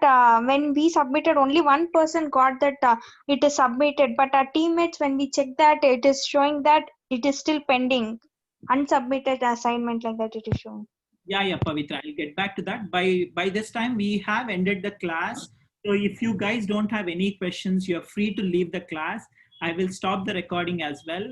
when we submitted, only 1 person got that it is submitted. But our teammates, when we check that, it is showing that it is still pending. Unsubmitted assignment, like that it is showing. Yeah, Pavitra, I'll get back to that. By this time, we have ended the class. So if you guys don't have any questions, you're free to leave the class. I will stop the recording as well.